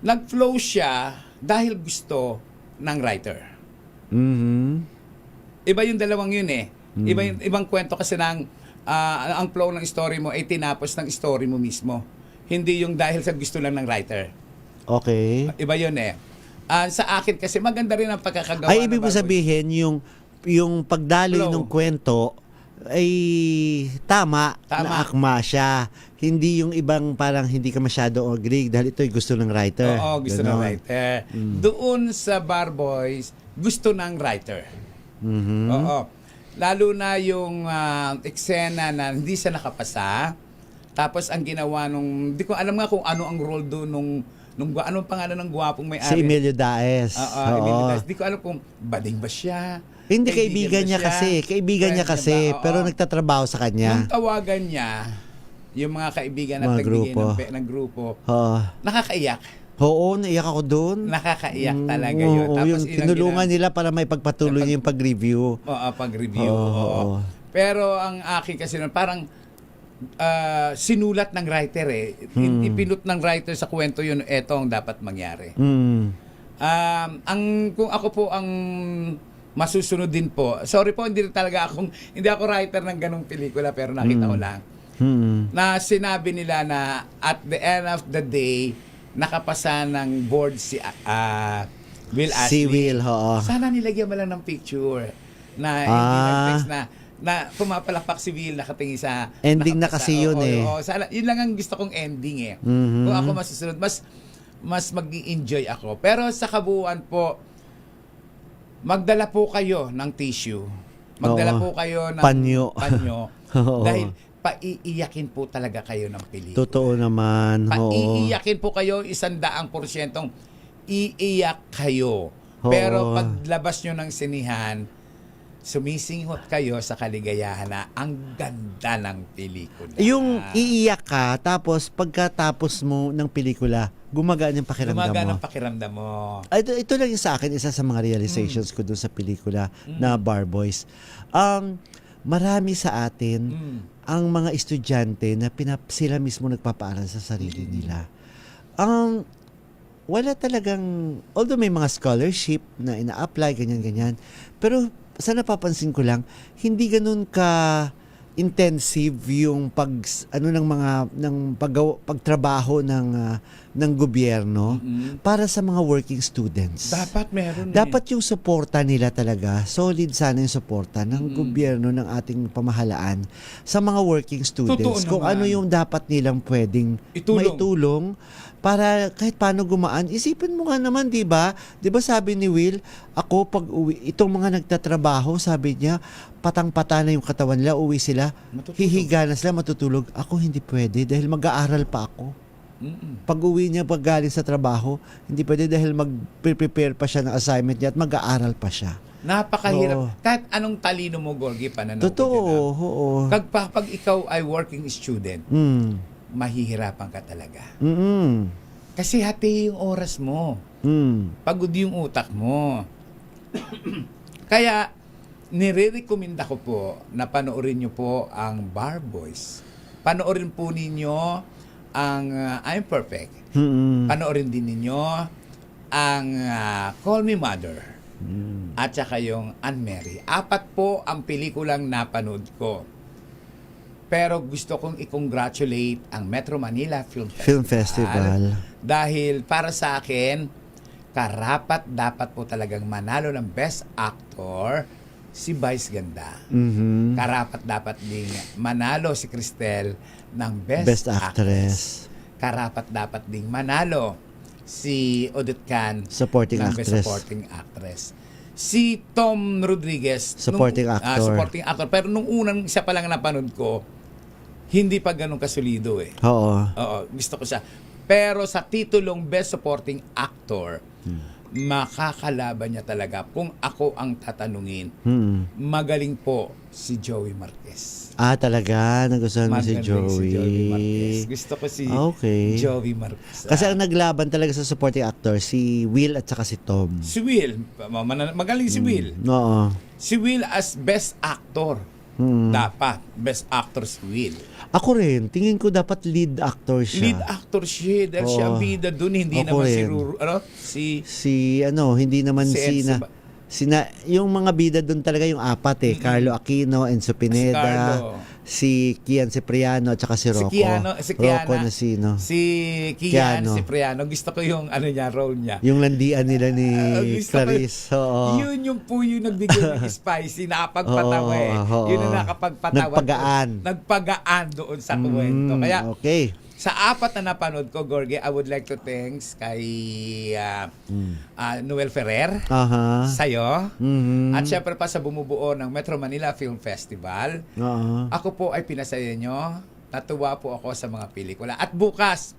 Speaker 7: nag-flow siya dahil gusto ng writer. Iba yung dalawang yun eh. Ibang kwento kasi ang flow ng story mo ay tinapos ng story mo mismo. Hindi yung dahil sa gusto lang ng writer.
Speaker 8: Okay.
Speaker 7: Iba yun eh. Sa akin kasi maganda rin ang pagkakagawa.
Speaker 8: Ay, ibig
Speaker 7: ng
Speaker 8: mo
Speaker 7: Barboys.
Speaker 8: sabihin, yung pagdaloy
Speaker 7: Flow.
Speaker 8: ng kwento ay tama na akma siya. Hindi yung ibang parang hindi ka masyado agree dahil ito'y gusto ng writer.
Speaker 7: Oo, gusto ng
Speaker 8: Ganon.
Speaker 7: writer. Doon sa Barboys, gusto ng writer. Oo. Lalo na yung eksena na hindi siya nakapasa. Tapos ang ginawa hindi ko alam nga kung ano ang role doon nung anong pangalan ng gwapong may-ari.
Speaker 8: Si Emilio Daes.
Speaker 7: Emilio Daes. Di ko alam kung bading ba siya.
Speaker 8: Hindi, kaibigan
Speaker 7: ba
Speaker 8: niya
Speaker 7: siya,
Speaker 8: kasi. Kaibigan niya
Speaker 7: friend
Speaker 8: kasi.
Speaker 7: ba? Oo.
Speaker 8: Pero nagtatrabaho sa kanya.
Speaker 7: Nung tawagan niya, yung mga kaibigan at
Speaker 8: Mga
Speaker 7: nagbigay
Speaker 8: grupo.
Speaker 7: ng grupo,
Speaker 8: Oo.
Speaker 7: nakakaiyak.
Speaker 8: Oo, naiyak ako doon.
Speaker 7: Nakakaiyak talaga yun.
Speaker 8: Oo,
Speaker 7: Tapos
Speaker 8: yung tinulungan nila para may pagpatuloy niya yung pag-review.
Speaker 7: pag-review.
Speaker 8: Oo.
Speaker 7: Oo. Pero ang akin kasi nun, parang sinulat ng writer eh. Ipinut ng writer sa kwento yun, eto ang dapat mangyari. Kung ako po ang masusunod din po. Sorry po, hindi ako writer ng ganung pelikula pero nakita ko lang. Na sinabi nila na at the end of the day, nakapasa ng board si Will
Speaker 8: Si
Speaker 7: Ashley.
Speaker 8: Will, oo.
Speaker 7: Sana nilagyan mo lang ng picture na hindi nag-text na pumapalakpak si Will nakatingin sa
Speaker 8: Ending na
Speaker 7: nakapasa.
Speaker 8: kasi yun eh.
Speaker 7: Sana, yun lang ang gusto kong ending eh. Kung ako masusunod, mas mag-enjoy ako. Pero sa kabuuan po, magdala po kayo ng tissue. Magdala
Speaker 8: Oo.
Speaker 7: po kayo ng
Speaker 8: Panyo. Oo.
Speaker 7: Dahil paiiyakin po talaga kayo ng pelikula.
Speaker 8: Totoo naman. Oo.
Speaker 7: Paiiyakin po kayo 100% iiyak kayo.
Speaker 8: Oo.
Speaker 7: Pero paglabas nyo ng sinihan, sumisinghot kayo sa kaligayahan na ang ganda ng pelikula.
Speaker 8: Yung iiyak ka, tapos pagkatapos mo ng pelikula, gumagaan yung pakiramdam
Speaker 7: Gumagaan
Speaker 8: mo.
Speaker 7: ang pakiramdam mo.
Speaker 8: Ito lang yung sa akin, isa sa mga realizations ko dun sa pelikula na Barboys. Marami sa atin ang mga estudyante na sila mismo nagpapaaral sa sarili nila. Wala talagang, although may mga scholarship na ina-apply, ganyan-ganyan, pero sa napapansin ko lang, hindi ganun ka intensive yung pagtrabaho ng gobyerno para sa mga working students.
Speaker 7: Dapat meron
Speaker 8: Dapat yung suporta nila talaga, solid sana yung suporta ng gobyerno ng ating pamahalaan sa mga working students.
Speaker 7: Totoo
Speaker 8: Kung
Speaker 7: naman.
Speaker 8: ano yung dapat nilang pwedeng maitulong para kahit paano gumaan. Isipin mo nga naman, di ba? Di ba sabi ni Will, ako pag uwi, itong mga nagtatrabaho, sabi niya, patang-pata na yung katawan nila, uwi sila, hihiga na sila, matutulog. Ako hindi pwede dahil mag-aaral pa ako. Pag uwi niya, pag galing sa trabaho, hindi pwede dahil mag-prepare pa siya ng assignment niya at mag-aaral pa siya.
Speaker 7: Napakahirap.
Speaker 8: Oo.
Speaker 7: Kahit anong talino mo, Gorgie, pananaw
Speaker 8: Totoo,
Speaker 7: ko dyan,
Speaker 8: oo.
Speaker 7: pag ikaw ay working student, mahihirapan ka talaga. Kasi hati yung oras mo. Pagod yung utak mo. Kaya, nire-recommenda ko po na panoorin nyo po ang Barboys. Panoorin po ninyo ang I'm Perfect. Panoorin din ninyo ang Call Me Mother. At saka yung Anne-Marie. 4 po ang pelikulang napanood ko. Pero gusto kong i-congratulate ang Metro Manila Film Festival. Dahil para sa akin, dapat po talagang manalo ng Best Actor si Vice Ganda. Dapat ding manalo si Cristel ng Best Actress. Dapat ding manalo si Odette Can
Speaker 8: Supporting
Speaker 7: ng Best
Speaker 8: Actress.
Speaker 7: Supporting Actress. Si Tom Rodriguez
Speaker 8: Supporting Actor.
Speaker 7: Supporting Actor. Pero nung unang siya pa lang napanood ko, hindi pa ganun kasulido eh.
Speaker 8: Oo.
Speaker 7: Oo, gusto ko siya. Pero sa titulong Best Supporting Actor, makakalaban niya talaga. Kung ako ang tatanungin, magaling po si Joey Marquez.
Speaker 8: Talaga? Nagustuhan mo si
Speaker 7: Magaling
Speaker 8: Joey?
Speaker 7: si Joey Marquez. Gusto ko si
Speaker 8: Okay.
Speaker 7: Joey Marquez.
Speaker 8: Kasi ang naglaban talaga sa supporting actor, si Will at saka si Tom.
Speaker 7: Si Will, magaling si Will.
Speaker 8: Oo.
Speaker 7: Si Will as Best Actor. Dapat. Best Actress Will.
Speaker 8: Ako rin, tingin ko dapat lead actor siya.
Speaker 7: Lead actor siya. Dahil siya ang bida dun. Hindi
Speaker 8: Ako
Speaker 7: naman si
Speaker 8: rin.
Speaker 7: Ruru.
Speaker 8: Hindi naman
Speaker 7: Si Enzo
Speaker 8: yung mga bida doon talaga yung apat Carlo Aquino, Enzo Pineda,
Speaker 7: Carlo.
Speaker 8: si Kian Cipriano at saka si Rocco.
Speaker 7: Si Kiana.
Speaker 8: Rocco na sino?
Speaker 7: Si Kian
Speaker 8: Kiano.
Speaker 7: Cipriano. Gusto ko yung role niya.
Speaker 8: Yung landian nila ni
Speaker 7: Gusto ko-
Speaker 8: Clarice. Oo.
Speaker 7: Yun yung po yung nagbigay ng spicy, nakapagpatawa
Speaker 8: Oo.
Speaker 7: Yun ang nakapagpatawa. Nagpagaan doon sa kwento. Kaya
Speaker 8: Okay.
Speaker 7: sa apat na napanood ko, Gorgie, I would like to thanks kay Noel Ferrer,
Speaker 8: Aha.
Speaker 7: sa'yo,
Speaker 8: Mhm.
Speaker 7: at syempre pa sa bumubuo ng Metro Manila Film Festival.
Speaker 8: Oo.
Speaker 7: Ako po ay pinasaya nyo. Natuwa po ako sa mga pelikula. At bukas,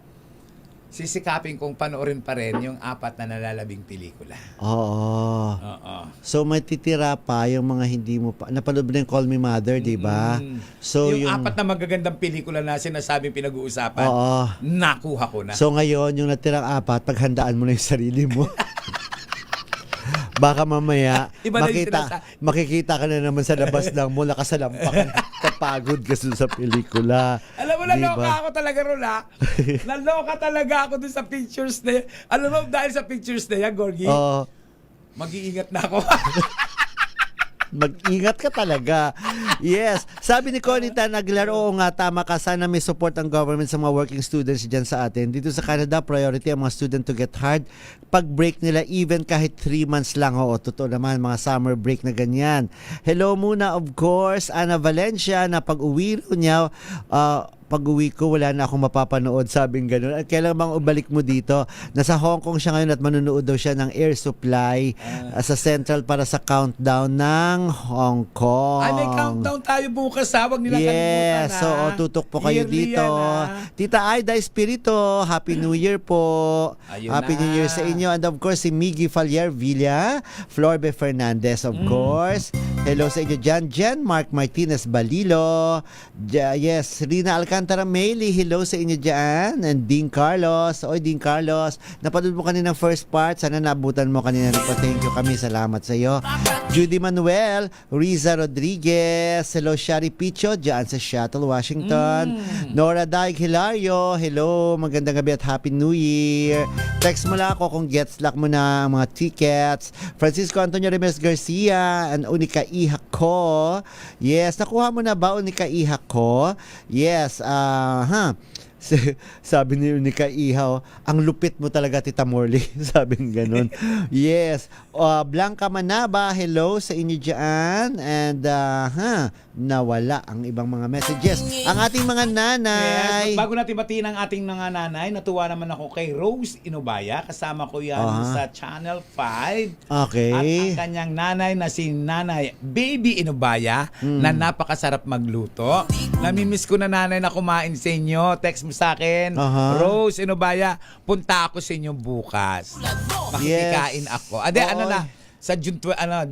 Speaker 7: sisikapin kong panoorin pa rin yung apat na nalalabing pelikula.
Speaker 8: Oo.
Speaker 7: Oo.
Speaker 8: So may titira pa yung mga hindi mo pa napanood mo na yung Call Me Mother, 'di ba? So
Speaker 7: yung apat na magagandang pelikula na sinasabing pinag-uusapan,
Speaker 8: Oo.
Speaker 7: nakuha ko na.
Speaker 8: So ngayon, yung natirang apat, paghandaan mo na yung sarili mo. Baka mamaya
Speaker 7: Iba na yung
Speaker 8: makikita ka na naman sa labas ng mo, nakasalampang kapagod ka sa pelikula.
Speaker 7: Alam mo,
Speaker 8: Diba?
Speaker 7: naloka ako talaga ron, ha? Naloka talaga ako dun sa pictures na yan. Alam mo, dahil sa pictures na yan, Gorgie,
Speaker 8: Oo.
Speaker 7: mag-iingat na ako.
Speaker 8: Mag-ingat ka talaga. Yes. Sabi ni Conita Aguilar, oo nga, tama ka. Sana may support ang government sa mga working students dyan sa atin. Dito sa Canada, priority ang mga student to get hard. Pag break nila, even kahit 3 months lang. Oo, totoo naman, mga summer break na ganyan. Hello muna, of course, Ana Valencia, na pag-uwi niya, pag-uwi ko, wala na akong mapapanood, sabing gano'n. At kailan bang ubalik mo dito? Nasa Hong Kong siya ngayon at manunood daw siya ng Air Supply sa Central para sa countdown ng Hong Kong.
Speaker 7: Ay, may countdown tayo bukas, ha? Huwag nila kalimutan,
Speaker 8: Yes,
Speaker 7: ha?
Speaker 8: so tutok po kayo
Speaker 7: Yearly
Speaker 8: dito.
Speaker 7: yan, ha?
Speaker 8: Tita Aida Espirito, Happy New Year po.
Speaker 7: Ayun
Speaker 8: Happy
Speaker 7: na.
Speaker 8: New Year sa inyo. And of course, si Miggy Falier Villa, Florbe Fernandez, of course. Hello sa inyo dyan. Jen Mark Martinez Balilo. Yes, Rina Alcantara Mayli, hello sa inyo dyan. And Dean Carlos. Oy, Dean Carlos. Napanood mo kanina first part. Sana nabutan mo kanina rin po. Thank you kami. Salamat sa iyo. Judy Manuel, Riza Rodriguez. Hello, Shari Picho, dyan sa Seattle, Washington. Nora Daig Hilario. Hello, magandang gabi at Happy New Year. Text mo lang ako kung gets luck mo na ang mga tickets. Francisco Antonio Remes Garcia and Unica Iha ko. Yes, nakuha mo na ba Unica Iha ko? Yes, sabi ni Unica Iha, ang lupit mo talaga, Tita Morley. Sabi ng ganun. Yes. Blanca Manaba, hello sa inyo dyan. And, nawala ang ibang mga messages. Ang ating mga nanay.
Speaker 7: Yes, bago natin batiin ang ating mga nanay, natuwa naman ako kay Rose Inubaya. Kasama ko yan sa Channel 5.
Speaker 8: Okay.
Speaker 7: At ang kanyang nanay na si Nanay Baby Inubaya na napakasarap magluto. Namimiss ko na nanay na kumain sa inyo. Text mo sa akin, Rose Inubaya, punta ako sa inyo bukas. Makikikain ako. Sa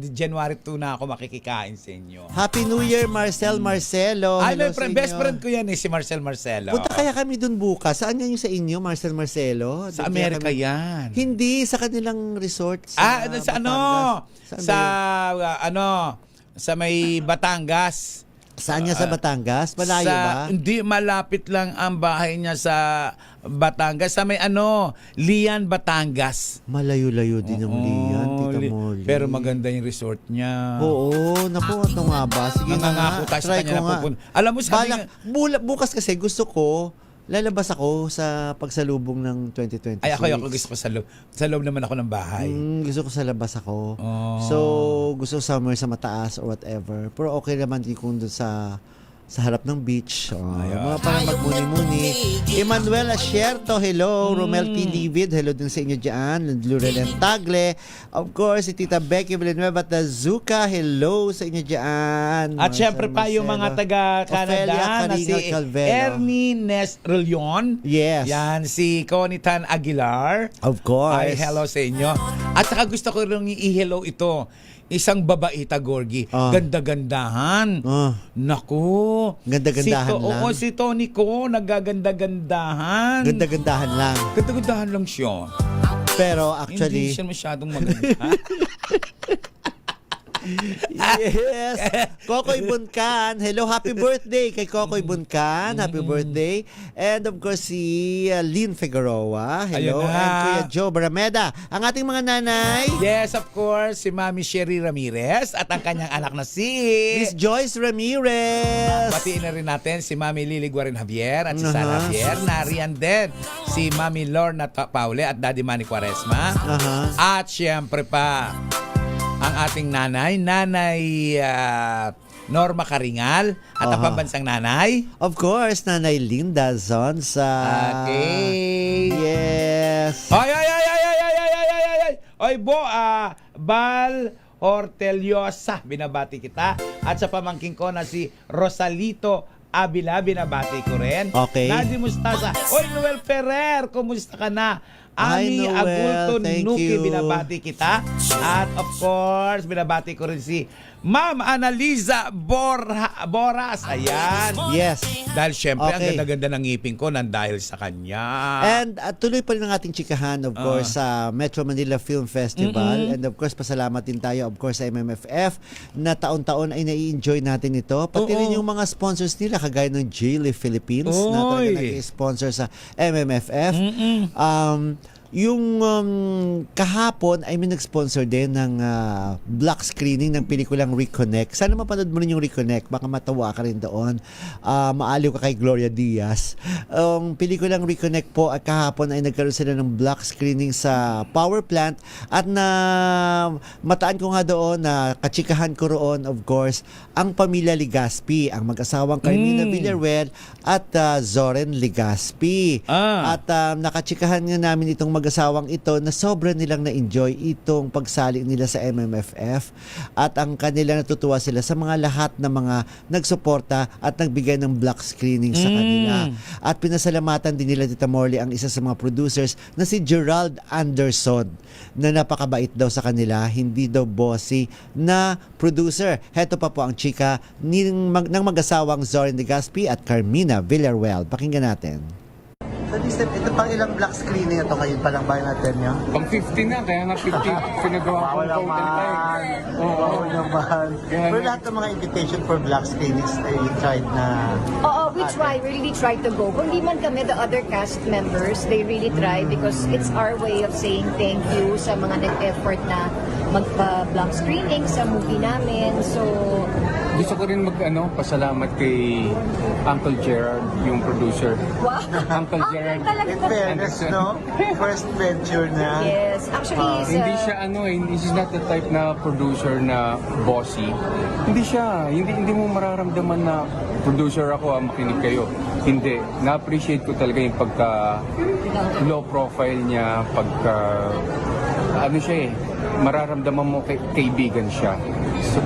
Speaker 7: January 2 na ako makikikain sa inyo.
Speaker 8: Happy New Year, Marcel Marcelo.
Speaker 7: Ay,
Speaker 8: Hello
Speaker 7: my
Speaker 8: sa
Speaker 7: best
Speaker 8: inyo.
Speaker 7: friend ko yan si Marcel Marcelo.
Speaker 8: Punta kaya kami dun bukas. Saan yan yung sa inyo, Marcel Marcelo?
Speaker 7: Sa
Speaker 8: Doon
Speaker 7: Amerika
Speaker 8: kaya
Speaker 7: yan.
Speaker 8: Hindi, sa kanilang resort. Sa Batangas. Saan ba
Speaker 7: Sa may Batangas.
Speaker 8: Saan niya sa Batangas? Malayo ba?
Speaker 7: Hindi, malapit lang ang bahay niya sa Batangas. Sa may Lian, Batangas.
Speaker 8: Malayo-layo din ang Lian, Tita Molly.
Speaker 7: Pero maganda yung resort niya.
Speaker 8: Oo, naku, ito nga ba? Sige
Speaker 7: Nangangako tayo sa kanya na pupunta. Alam mo, sabi nga,
Speaker 8: bukas kasi gusto ko, lalabas ako sa pagsalubong ng 2026.
Speaker 7: ay ako gusto ko sa loob. Sa loob naman ako ng bahay.
Speaker 8: Gusto ko sa labas ako.
Speaker 7: Oh.
Speaker 8: So, gusto ko somewhere sa mataas or whatever. Pero okay naman din kung doon sa harap ng beach. Mga parang magmuni-muni. Emmanuel Asierto, hello. Romel T. Livid, hello din sa inyo dyan. Lurelen Tagle. Of course, si Tita Becky Villanueva at Azuka, hello sa inyo dyan.
Speaker 7: At syempre pa yung mga taga-Canada na si Ernie Nesrelion.
Speaker 8: Yes.
Speaker 7: Yan, si Conitan Aguilar.
Speaker 8: Of course.
Speaker 7: Ay, hello sa inyo. At saka gusto ko rin i-hello ito. Isang babaita, Gorgie. Ganda-gandahan. Naku.
Speaker 8: Ganda-gandahan lang?
Speaker 7: Oo, si Tony ko, nagaganda-gandahan.
Speaker 8: Ganda-gandahan lang.
Speaker 7: Ganda-gandahan lang siya.
Speaker 8: Pero actually,
Speaker 7: Hindi siya masyadong maganda.
Speaker 8: Yes. Kokoy Bunkan. Hello, happy birthday kay Kokoy Bunkan. Happy birthday. And of course, si Lynn Figueroa. Hello.
Speaker 7: Ayun na.
Speaker 8: And Kuya Joe Barameda. Ang ating mga nanay.
Speaker 7: Yes, of course, si Mami Sherry Ramirez at ang kanyang anak na si
Speaker 8: Miss Joyce Ramirez.
Speaker 7: Batiin na rin natin si Mami Lily Guarin Javier at si Sara Javier. Nariyan din si Mami Lorna Paule at Daddy Manny Quaresma. At syempre pa ang ating nanay, Norma Karingal at ang pambansang nanay.
Speaker 8: Of course, Nanay Linda Zonza.
Speaker 7: Okay.
Speaker 8: Yes.
Speaker 7: Ay! Oy, Bal Horteliosa, binabati kita. At sa pamangking ko na si Rosalito Abila, binabati ko rin.
Speaker 8: Okay.
Speaker 7: Nadi Mustasa. Oy, Noel Ferrer, kumusta ka na?
Speaker 8: Hi,
Speaker 7: Ami
Speaker 8: Noel.
Speaker 7: Agulto
Speaker 8: Thank
Speaker 7: Nuki,
Speaker 8: you.
Speaker 7: binabati kita. At of course, binabati ko rin si Ma'am Analiza Boras. Ayan.
Speaker 8: Yes.
Speaker 7: Dahil syempre, ang
Speaker 8: Okay.
Speaker 7: ganda-ganda ng ngipin ko nandahil sa kanya.
Speaker 8: And tuloy pa rin ang ating chikahan, of course, sa Metro Manila Film Festival. And of course, pasalamat din tayo, of course, sa MMFF na taon-taon ay nai-enjoy natin ito. Pati rin yung mga sponsors nila, kagaya ng Geely Philippines na talaga nag-sponsor sa MMFF. Yung kahapon ay may nag-sponsor din ng block screening ng pelikulang Reconnect. Sana mapanood mo rin yung Reconnect. Baka matawa ka rin doon. Maaliw ka kay Gloria Diaz. Ang pelikulang Reconnect po at kahapon ay nagkaroon sila ng block screening sa power plant at na mataan ko nga doon na kachikahan ko roon, of course, ang pamilya Ligaspi, ang mag-asawang Carmina Villarreal at Zoren Ligaspi. At nakachikahan nga namin itong mag-asawang ito na sobra nilang na-enjoy itong pagsali nila sa MMFF at ang kanila natutuwa sila sa mga lahat ng mga nagsuporta at nagbigay ng block screening sa kanila. At pinasalamatan din nila Tita Morley ang isa sa mga producers na si Gerald Anderson na napakabait daw sa kanila, hindi daw bossy na producer. Heto pa po ang chika ng mag-asawang Zoren Ligaspi at Carmina Villarreal. Pakinggan natin.
Speaker 9: So, ito pang ilang black screening ito ngayon pa lang ba natin nyo?
Speaker 10: Pang 50 na, kaya nga 50 pinagawa ko
Speaker 9: Wala
Speaker 10: total
Speaker 9: naman.
Speaker 10: time.
Speaker 9: Oo naman. Pero lahat ng mga invitation for black screenings ay tried na...
Speaker 11: Oo, we really tried to go. Kung di man kami, the other cast members, they really tried because it's our way of saying thank you sa mga nag-effort na magpa-block screening sa movie namin. So,
Speaker 10: Gusto ko rin pasalamat kay Uncle Gerard, yung producer.
Speaker 11: wow!
Speaker 10: Uncle Gerard.
Speaker 9: In fairness, no? First venture na.
Speaker 11: Yes, actually,
Speaker 10: Hindi siya he's not the type na producer na bossy. Hindi siya, hindi mo mararamdaman na producer ako, makinig kayo. Hindi, na-appreciate ko talaga yung pagka low profile niya, pagka siya mararamdaman mo kaibigan siya. So,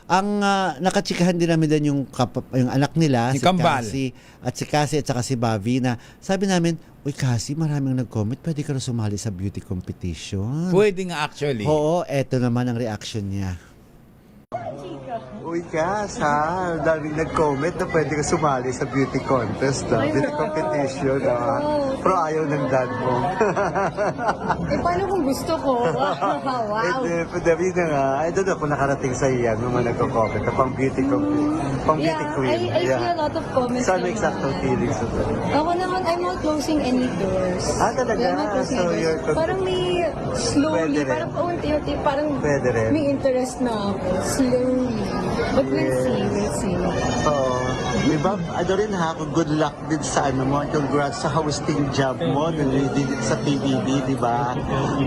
Speaker 8: Ang nakachikahan din namin din yung anak nila,
Speaker 7: Si Kambal.
Speaker 8: Cassie at saka si Bavi na sabi namin, uy Cassie, maraming nag-comment, pwede ka na sumali sa beauty competition.
Speaker 7: Pwede nga actually.
Speaker 8: Oo, eto naman ang reaction niya.
Speaker 9: Uy, Cass, ha? Daming nag-comment na pwede ka sumali sa beauty contest, beauty competition, Pero ayaw ng dad mo.
Speaker 11: paano kung gusto ko? Wow!
Speaker 9: Pwede na nga. I don't know kung nakarating sa iyan ng mga nagko-comment na pang beauty queen.
Speaker 11: I feel a lot of comments.
Speaker 9: Saan exactong feelings ito?
Speaker 11: Ako naman, I'm not closing any doors.
Speaker 9: Talaga?
Speaker 11: Yeah, I'm not closing
Speaker 9: So,
Speaker 11: any
Speaker 9: you're
Speaker 11: doors. Parang may slowly,
Speaker 9: Pwede rin.
Speaker 11: parang paunti-unti, parang
Speaker 9: Pwede rin.
Speaker 11: may interest na ako. Slowly. But we'll see.
Speaker 9: Oo. Diba, rin ha, good luck din sa mo. Congrats sa hosting job mo din sa PBB, diba?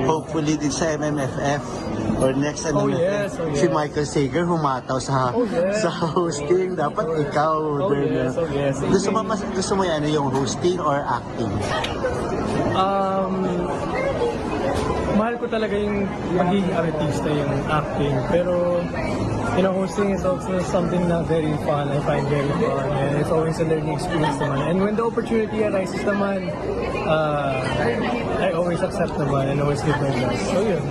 Speaker 9: Hopefully din sa MMFF or next MMFF. Si Michael Sager humataw sa hosting. Dapat ikaw. Gusto mo yan yung hosting or acting?
Speaker 12: Mahal ko talaga yung magiging artista, yung acting. Pero, hosting is also something na very fun. I find very fun. And it's always a learning experience naman. And when the opportunity arises naman, I always accept naman and always give my best. So yun.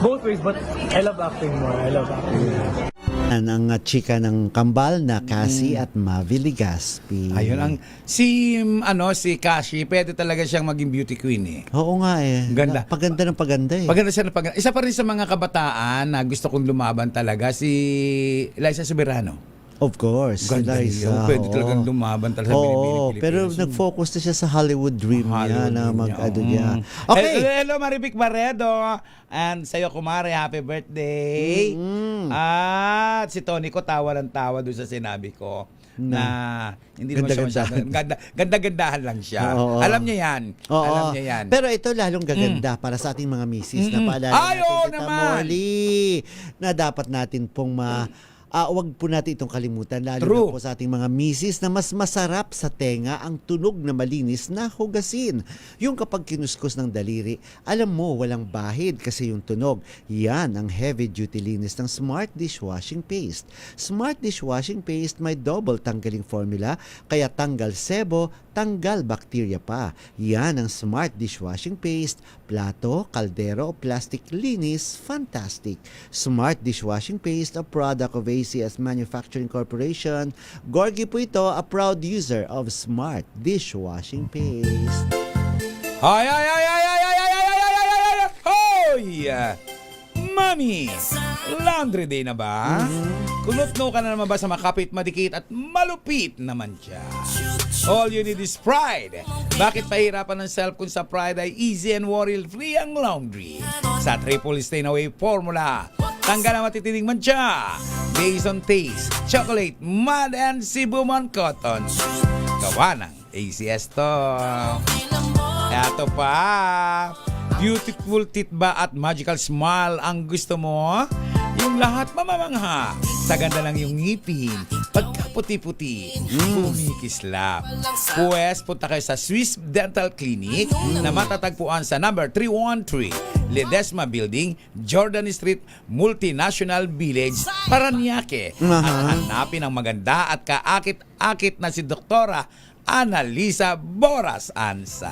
Speaker 12: Both ways, but I love acting more. I love acting more.
Speaker 8: Ang chika ng kambal na Cassie at Mavi Ligaspi.
Speaker 7: Ayun ang si Kashi, pwede talaga siyang maging beauty queen eh.
Speaker 8: Oo nga eh.
Speaker 7: Ganda.
Speaker 8: Paganda ng paganda eh.
Speaker 7: Paganda siya na paganda. Isa pa rin sa mga kabataan na gusto kong lumaban talaga si Liza Soberano.
Speaker 8: Of course.
Speaker 7: Ganda
Speaker 8: Liza,
Speaker 7: yun. Pwede
Speaker 8: oo.
Speaker 7: talagang lumaban talaga sa
Speaker 8: Oo,
Speaker 7: Binibining
Speaker 8: pero
Speaker 7: Pilipinas.
Speaker 8: nag-focus na siya sa Hollywood dream niya na mag-ano niya.
Speaker 7: Okay.
Speaker 8: Okay.
Speaker 7: Hello, Marivic Barredo. And sa'yo, Kumare, happy birthday. At si Tony ko tawa ng tawa doon sa sinabi ko na hindi naman siya masyado. Ganda-gandahan lang siya.
Speaker 8: Oo.
Speaker 7: Alam niya yan.
Speaker 8: Oo.
Speaker 7: Alam niya yan.
Speaker 8: Pero ito lalong gaganda para sa ating mga misis na paalala
Speaker 7: Ay,
Speaker 8: natin,
Speaker 7: oo
Speaker 8: Tita
Speaker 7: naman.
Speaker 8: Molly, na dapat natin pong wag po natin itong kalimutan, lalo
Speaker 7: True.
Speaker 8: na po sa ating mga misis na mas masarap sa tenga ang tunog na malinis na hugasin. Yung kapag kinuskus ng daliri, alam mo walang bahid kasi yung tunog. Yan ang heavy duty linis ng Smart Dishwashing Paste. Smart Dishwashing Paste may double tanggaling formula, kaya tanggal sebo, tanggal bakterya pa. Yan ang Smart Dishwashing Paste. Plato, kaldero o plastic linis, fantastic. Smart Dishwashing Paste, a product of ACS Manufacturing Corporation. Gorgie po ito, a proud user of Smart Dishwashing Paste.
Speaker 7: Ay! Hoy! Mami! Laundry day na ba? Kunot-no ka na naman ba sa makapit, madikit at malupit naman siya? All you need is Pride. Bakit pahirapan ng self kung sa Pride ay easy and worry-free ang laundry? Sa triple stain away formula, tanggal ang matitining mancha. Based on taste, chocolate, mud, and Cebuman cotton. Gawa ng ACS to. Eto pa, beautiful teeth ba at magical smile ang gusto mo? Yung lahat mamamangha. Sa ganda lang yung ngipin. Pagkaputi-puti, kumikislap. Pues, punta kayo sa Swiss Dental Clinic na matatagpuan sa number 313 Ledesma Building, Jordan Street, Multinational Village, Paranaque. At hanapin ang maganda at kaakit-akit na si Doktora Annalisa Boras Ansa.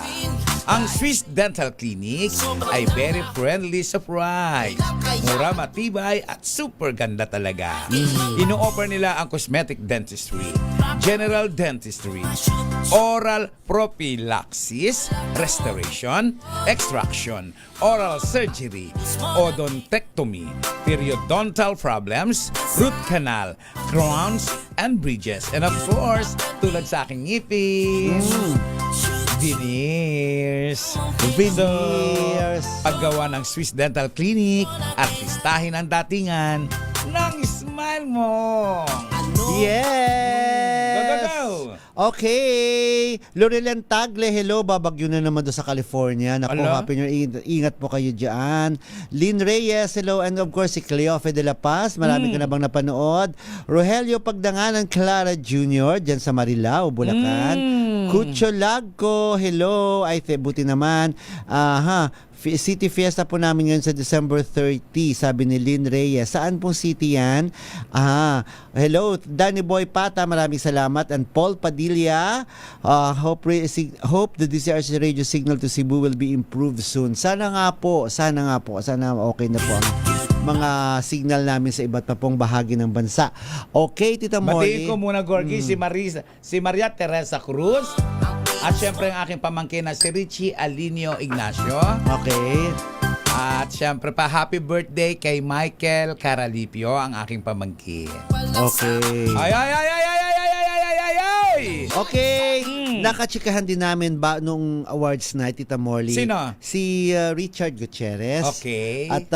Speaker 7: Ang Swiss Dental Clinic ay very friendly surprise. Mura, matibay at super ganda talaga. Ino-offer nila ang cosmetic dentistry, general dentistry, oral prophylaxis, restoration, extraction, oral surgery, odontectomy, periodontal problems, root canal, crowns, and bridges. And of course, tulad sa aking ngipin, veneers.
Speaker 8: Veneers.
Speaker 7: Paggawa ng Swiss Dental Clinic, artistahin ang datingan ng smile mo.
Speaker 8: Yes!
Speaker 7: Go, go, go!
Speaker 8: Okay. Lorelan Tagle, hello. Babagyo na naman doon sa California. Naku,
Speaker 7: Ala.
Speaker 8: happy New Year. Ingat po kayo dyan. Lynn Reyes, hello. And of course, si Cleofe de la Paz. Marami ka na bang napanood? Rogelio Pagdanganan Clara Jr. dyan sa Marilao, Bulacan. Cucho Lagco, hello. Ay, buti naman. City Fiesta po namin ngayon sa December 30, sabi ni Lynn Reyes. Saan pong city yan? Hello, Danny Boy Pata, maraming salamat. And Paul Padilla, hope the DCRC radio signal to Cebu will be improved soon. Sana nga po. Sana okay na po ang mga signal namin sa iba't pa pong bahagi ng bansa. Okay, Tita Molly.
Speaker 7: Batiin ko muna, Gorgie, si Maria Teresa Cruz. At syempre ang aking pamangkin na si Richie Alinio Ignacio.
Speaker 8: Okay.
Speaker 7: At syempre pa happy birthday kay Michael Caralipio, ang aking pamangkin.
Speaker 8: Okay.
Speaker 7: Ay!
Speaker 8: Okay. Nakachikahan din namin ba nung awards night, Tita Molly?
Speaker 7: Sino?
Speaker 8: Si Richard Gutierrez.
Speaker 7: Okay.
Speaker 8: At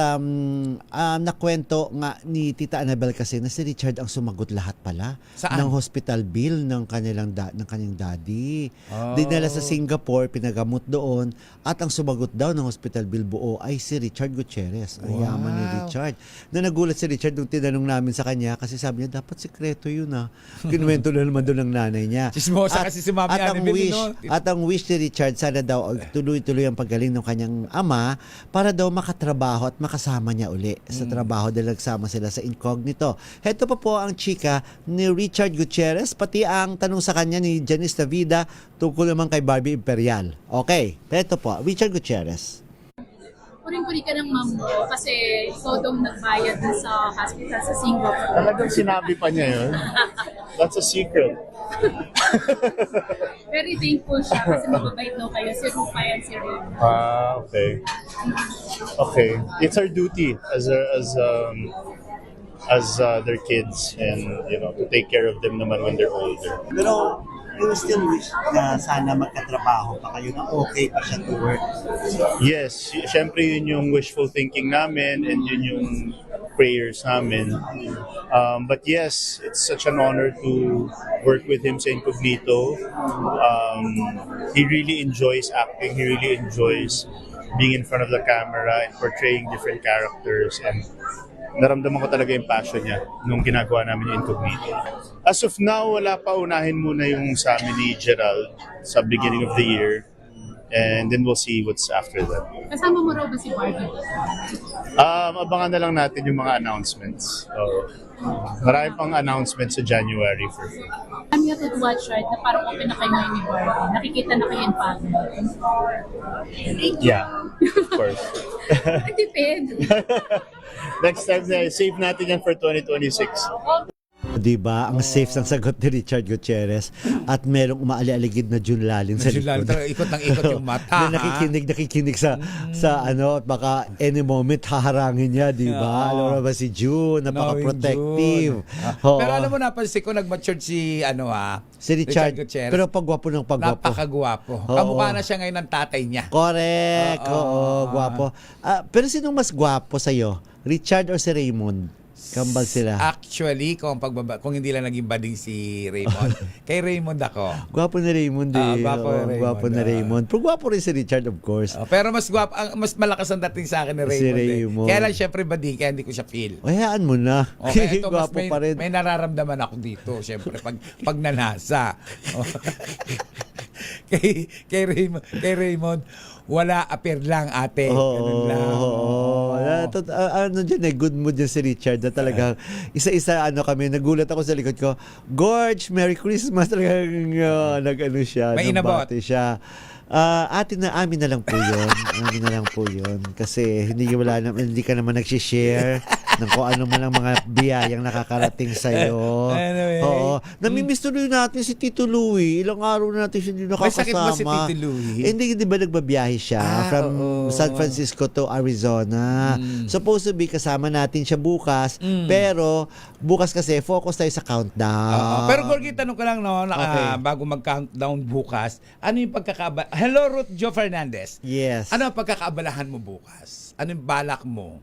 Speaker 8: nakwento nga ni Tita Annabel kasi na si Richard ang sumagot lahat pala
Speaker 7: Saan?
Speaker 8: ng hospital bill ng kanyang daddy. Dinala sa Singapore, pinagamot doon, at ang sumagot daw ng hospital bill buo ay si Richard Gutierrez. Ang yaman ni Richard. Na nagulat si Richard nung tinanong namin sa kanya kasi sabi niya, dapat sikreto yun Kinuwento na naman doon ng nanay niya.
Speaker 7: Chismosa kasi si Mami Annabel, no?
Speaker 8: At ang wish ni Richard, sana daw tuloy-tuloy ang paggaling ng kanyang ama para daw makatrabaho at makasama niya uli sa trabaho dahil nagsama sila sa incognito. Heto pa po ang chika ni Richard Gutierrez, pati ang tanong sa kanya ni Janice Davida tungkol naman kay Barbie Imperial. Okay, heto po, Richard Gutierrez.
Speaker 13: puring-puri ka ng mom mo kasi ikaw daw nagbayad dun sa hospital sa Singapore.
Speaker 14: Talagang sinabi pa niya yun? That's a secret.
Speaker 13: Very thankful siya kasi mababait daw kayo si Rupa and si Ray.
Speaker 14: Okay. Okay. It's our duty as their kids, and to take care of them naman when they're older.
Speaker 9: Pero you still wish na sana magkatrabaho pa kayo na okay pa siya to work.
Speaker 14: Yes, syempre yun yung wishful thinking namin and yun yung prayers namin. But yes, it's such an honor to work with him sa Incognito. He really enjoys acting. He really enjoys being in front of the camera and portraying different characters, and naramdaman ko talaga yung passion niya nung ginagawa namin yung Incognito. As of now, wala pa. Unahin muna yung sa amin ni Gerald sa beginning of the year, and then we'll see what's after that.
Speaker 13: Kasama mo raw ba si Barbie?
Speaker 14: Abangan na lang natin yung mga announcements. Marami pang announcements sa January for sure.
Speaker 13: I'm here to watch, right, na parang open na kayo ngayon ni Barbie. Nakikita na kayo in public.
Speaker 14: Yeah, of course.
Speaker 13: Nagtipid.
Speaker 14: Next time na, save natin yan for 2026.
Speaker 8: Diba? Ang safe ng sagot ni Richard Gutierrez at merong umaali-aligid na June Lalin sa likod.
Speaker 7: Ikot ng ikot yung mata.
Speaker 8: Na nakikinig sa at baka any moment haharangin niya, di ba? Alam mo ba si June, napaka-protective.
Speaker 7: Pero alam mo, napansin ko, nag-matured si
Speaker 8: Richard
Speaker 7: Gutierrez.
Speaker 8: Pero pagwapo ng pagwapo.
Speaker 7: Napakagwapo. Kamukha na siya ngayon ng tatay niya.
Speaker 8: Correct. Oo, gwapo. Pero sinong mas gwapo sa'yo? Richard or si Raymond? Kambal sila.
Speaker 7: Actually, kung hindi lang naging bading si Raymond, kay Raymond ako.
Speaker 8: Gwapo na Raymond eh. Gwapo na Raymond. Pero gwapo rin si Richard, of course.
Speaker 7: Pero mas malakas ang dating sa akin ni Raymond.
Speaker 8: Si Raymond.
Speaker 7: Kaya lang syempre bading, kaya hindi ko siya feel.
Speaker 8: Hayaan mo na.
Speaker 7: Okay, ito,
Speaker 8: gwapo pa rin.
Speaker 7: May nararamdaman ako dito, syempre, pag nanasa. kay Raymond, wala, appear lang ate. Ganun lang.
Speaker 8: Ano dyan eh, good mood dyan si Richard na talagang isa-isa kami, nagulat ako sa likod ko, Gorge, Merry Christmas, talagang nag-ano siya,
Speaker 7: may inabot.
Speaker 8: nagbati siya. Amin na lang po yun. Amin na lang po yun. Kasi hindi ka naman nagsishare ng kung ano man ang mga biyayang nakakarating sa'yo.
Speaker 7: Anyway.
Speaker 8: Oo. Namimiss tuloy natin si Tito Louie. Ilang araw na natin siya hindi nakakasama.
Speaker 7: May sakit ba si Tito Louie?
Speaker 8: Hindi, di ba nagbabiyahe siya from San Francisco to Arizona. Supposed to be kasama natin siya bukas. Pero bukas kasi focus tayo sa countdown.
Speaker 7: Pero Gorgie, tanong ko lang bago mag-countdown bukas, ano yung Hello, Ruth Jo Fernandez.
Speaker 8: Yes.
Speaker 7: Ano ang pagkakaabalahan mo bukas? Ano yung balak mo?